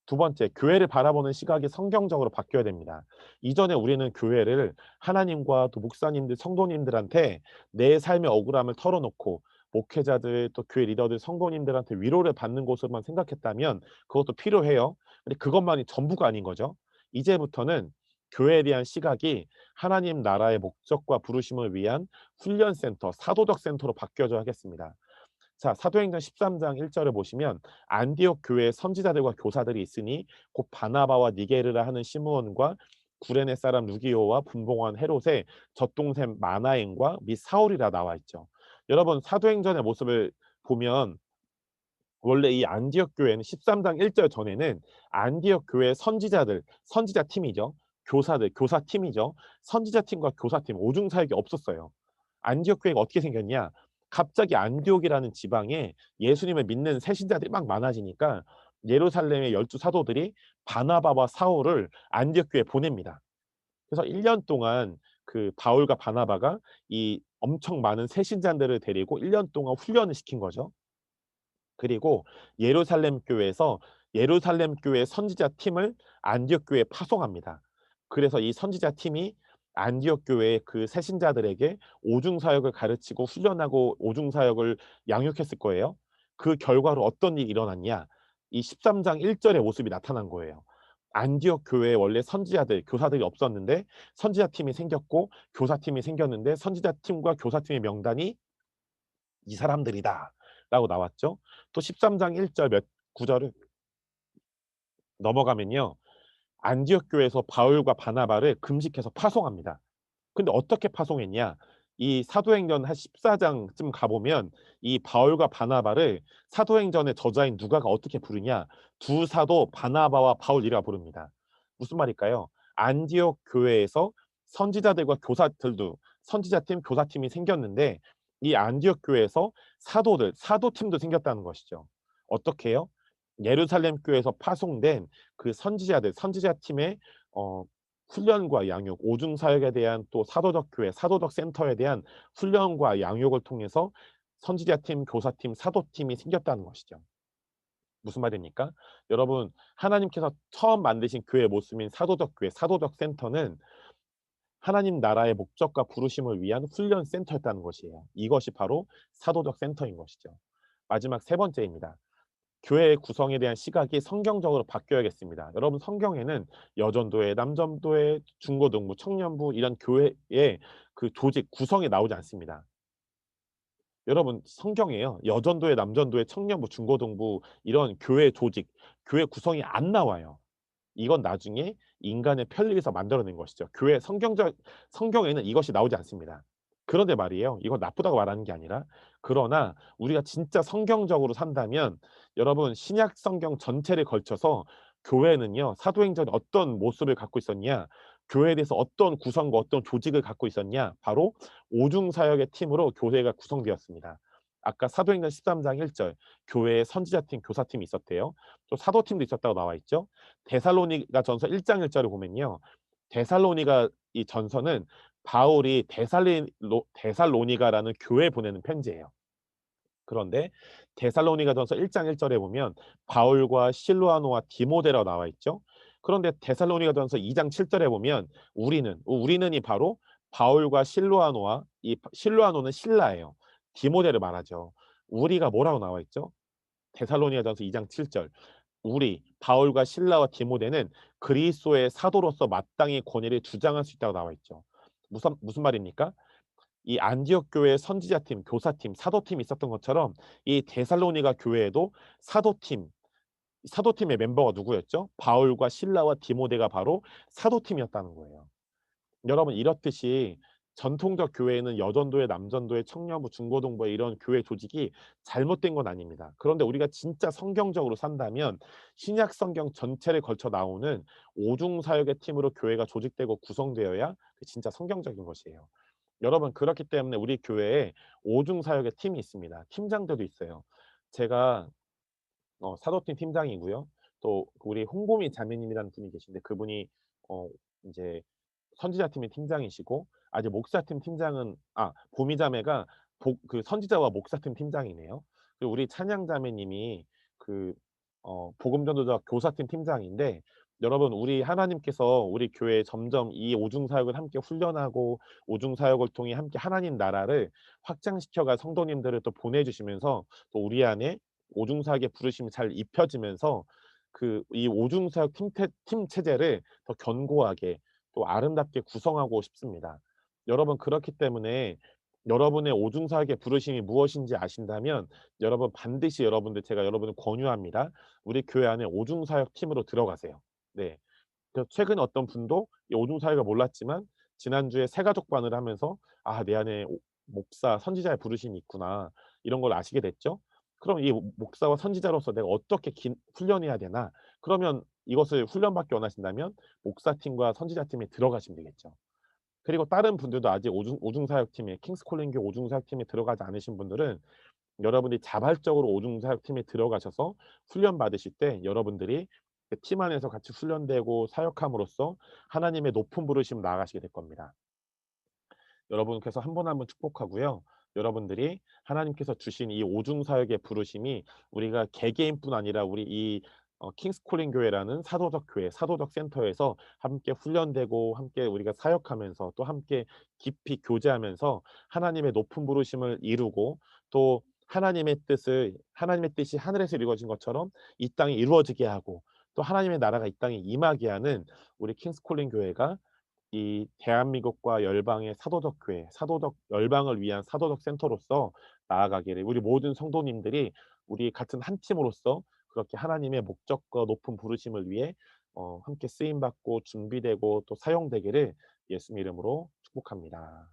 두 번째, 교회를 바라보는 시각이 성경적으로 바뀌어야 됩니다. 이전에 우리는 교회를 하나님과 또 목사님들, 성도님들한테 내 삶의 억울함을 털어놓고 목회자들 또 교회 리더들, 성도님들한테 위로를 받는 곳으로만 생각했다면 그것도 필요해요. 근데 그것만이 전부가 아닌 거죠. 이제부터는 교회에 대한 시각이 하나님 나라의 목적과 부르심을 위한 훈련센터, 사도적 센터로 바뀌어져야 하겠습니다. 자, 사도행전 13장 1절을 보시면 안디옥 교회에 선지자들과 교사들이 있으니 곧 바나바와 니게르라 하는 시므온과 구레네 사람 루기오와 분봉한 헤롯의 젖동생 마나엔과 및 사울이라 나와 있죠. 여러분 사도행전의 모습을 보면 원래 이 안디옥 교회는 13장 1절 전에는 안디옥 교회의 선지자들, 선지자 팀이죠. 교사들, 교사 팀이죠. 선지자 팀과 교사 팀 오중 사역이 없었어요. 안디옥 교회가 어떻게 생겼냐? 갑자기 안디옥이라는 지방에 예수님을 믿는 새신자들이 막 많아지니까 예루살렘의 12 사도들이 바나바와 사울을 안디옥 교회에 보냅니다. 그래서 1년 동안 그 바울과 바나바가 이 엄청 많은 새신자들을 데리고 1년 동안 훈련을 시킨 거죠. 그리고 예루살렘 교회에서 예루살렘 교회 선지자 팀을 안디옥 교회에 파송합니다. 그래서 이 선지자 팀이 안디옥 교회의 그 새신자들에게 오중 사역을 가르치고 훈련하고 오중 사역을 양육했을 거예요. 그 결과로 어떤 일이 일어났냐? 이 13장 1절의 모습이 나타난 거예요. 안디옥 교회에 원래 선지자들, 교사들이 없었는데 선지자 팀이 생겼고 교사 팀이 생겼는데 선지자 팀과 교사 팀의 명단이 이 사람들이다 라고 나왔죠. 또 13장 1절 몇 구절을 넘어가면요. 안디옥 교회에서 바울과 바나바를 금식해서 파송합니다. 근데 어떻게 파송했냐? 이 사도행전 한 14장쯤 가보면 이 바울과 바나바를 사도행전의 저자인 누가가 어떻게 부르냐? 두 사도 바나바와 바울이라 부릅니다. 무슨 말일까요? 안디옥 교회에서 선지자들과 교사들도 선지자팀, 교사팀이 생겼는데 이 안디옥 교회에서 사도들, 사도팀도 생겼다는 것이죠. 어떻게 해요? 예루살렘 교회에서 파송된 그 선지자들, 선지자팀의 어 훈련과 양육, 오중 사역에 대한 또 사도적 교회, 사도적 센터에 대한 훈련과 양육을 통해서 선지자팀, 교사팀, 사도팀이 생겼다는 것이죠. 무슨 말입니까? 여러분, 하나님께서 처음 만드신 교회의 모습인 사도적 교회, 사도적 센터는 하나님 나라의 목적과 부르심을 위한 훈련 센터였다는 것이에요. 이것이 바로 사도적 센터인 것이죠. 마지막 세 번째입니다. 교회의 구성에 대한 시각이 성경적으로 바뀌어야겠습니다. 여러분, 성경에는 여전도회, 남전도회, 중고등부, 청년부 이런 교회의 그 조직 구성이 나오지 않습니다. 여러분, 성경에요. 여전도회, 남전도회, 청년부, 중고등부 이런 교회 조직, 교회 구성이 안 나와요. 이건 나중에 인간의 편리에서 만들어낸 것이죠. 교회 성경에는 이것이 나오지 않습니다. 그런데 말이에요. 이건 나쁘다고 말하는 게 아니라, 그러나 우리가 진짜 성경적으로 산다면 여러분, 신약 성경 전체를 걸쳐서 교회는요, 사도행전에 어떤 모습을 갖고 있었냐, 교회에 대해서 어떤 구성과 어떤 조직을 갖고 있었냐, 바로 오중사역의 팀으로 교회가 구성되었습니다. 아까 사도행전 13장 1절 교회에 선지자팀, 교사팀이 있었대요. 또 사도팀도 있었다고 나와 있죠. 데살로니가전서 1장 1절을 보면요. 데살로니가 이 전서는 바울이 데살로니가라는 교회에 보내는 편지예요. 그런데 데살로니가전서 1장 1절에 보면 바울과 실로아노와 디모데라고 나와 있죠. 그런데 데살로니가전서 2장 7절에 보면 우리는이 바로 바울과 실로아노와 이 실로아노는 신라예요. 디모데를 말하죠. 우리가 뭐라고 나와 있죠? 데살로니가전서 2장 7절 우리 바울과 실라와 디모데는 그리스도의 사도로서 마땅히 권위를 주장할 수 있다고 나와 있죠. 무슨 말입니까? 이 안디옥 교회의 선지자팀, 교사팀, 사도팀이 있었던 것처럼 이 데살로니가 교회에도 사도팀, 사도팀의 멤버가 누구였죠? 바울과 실라와 디모데가 바로 사도팀이었다는 거예요. 여러분, 이렇듯이 전통적 교회에는 여전도회, 남전도회, 청년부, 중고등부회 이런 교회 조직이 잘못된 건 아닙니다. 그런데 우리가 진짜 성경적으로 산다면 신약 성경 전체를 걸쳐 나오는 오중사역의 팀으로 교회가 조직되고 구성되어야 진짜 성경적인 것이에요. 여러분, 그렇기 때문에 우리 교회에 오중사역의 팀이 있습니다. 팀장들도 있어요. 제가 사도팀 팀장이고요. 또 우리 홍보미 자매님이라는 분이 계신데 그분이 어 인제 선지자팀의 팀장이시고 아직 목사팀 팀장은 보미 자매가 그 선지자와 목사팀 팀장이네요. 그리고 우리 찬양 자매님이 그 복음 전도자 교사팀 팀장인데 여러분, 우리 하나님께서 우리 교회에 점점 이 오중 사역을 함께 훈련하고 오중 사역을 통해 함께 하나님 나라를 확장시켜 갈 성도님들을 또 보내 주시면서 또 우리 안에 오중 사역의 부르심이 잘 입혀지면서 그 이 오중 사역 팀 체제를 더 견고하게 또 아름답게 구성하고 싶습니다. 여러분, 그렇기 때문에 여러분의 오중 사역의 부르심이 무엇인지 아신다면 여러분 반드시 제가 여러분을 권유합니다. 우리 교회 안에 오중 사역 팀으로 들어가세요. 네. 최근에 어떤 분도 이 오중 사역을 몰랐지만 지난주에 새가족반을 하면서 '아, 내 안에 목사, 선지자의 부르심이 있구나.' 이런 걸 아시게 됐죠. 그럼 이 목사와 선지자로서 내가 어떻게 훈련해야 되나? 그러면 이것을 훈련받기 원하신다면 목사팀과 선지자팀에 들어가시면 되겠죠. 그리고 다른 분들도 아직 오중 사역팀에 킹스 콜링 교회 오중 사역팀에 들어가지 않으신 분들은 여러분이 자발적으로 오중 사역팀에 들어가셔서 훈련 받으실 때 여러분들이 그 팀 안에서 같이 훈련되고 사역함으로써 하나님의 높은 부르심을 나아가시게 될 겁니다. 여러분께서 한 분 한 분 축복하고요. 여러분들이 하나님께서 주신 이 오중 사역의 부르심이 우리가 개개인뿐 아니라 우리 이 킹스 콜링 교회라는 사도적 교회, 사도적 센터에서 함께 훈련되고 함께 우리가 사역하면서 또 함께 깊이 교제하면서 하나님의 높은 부르심을 이루고 또 하나님의 뜻이 하늘에서 이루어진 것처럼 이 땅에 이루어지게 하고 또 하나님의 나라가 이 땅에 임하게 하는 우리 킹스 콜링 교회가 이 대한민국과 열방의 사도적 교회, 사도적 열방을 위한 사도적 센터로서 나아가기를 우리 모든 성도님들이 우리 같은 한 팀으로서 그렇게 하나님의 목적과 높은 부르심을 위해 함께 쓰임 받고 준비되고 또 사용되기를 예수님 이름으로 축복합니다.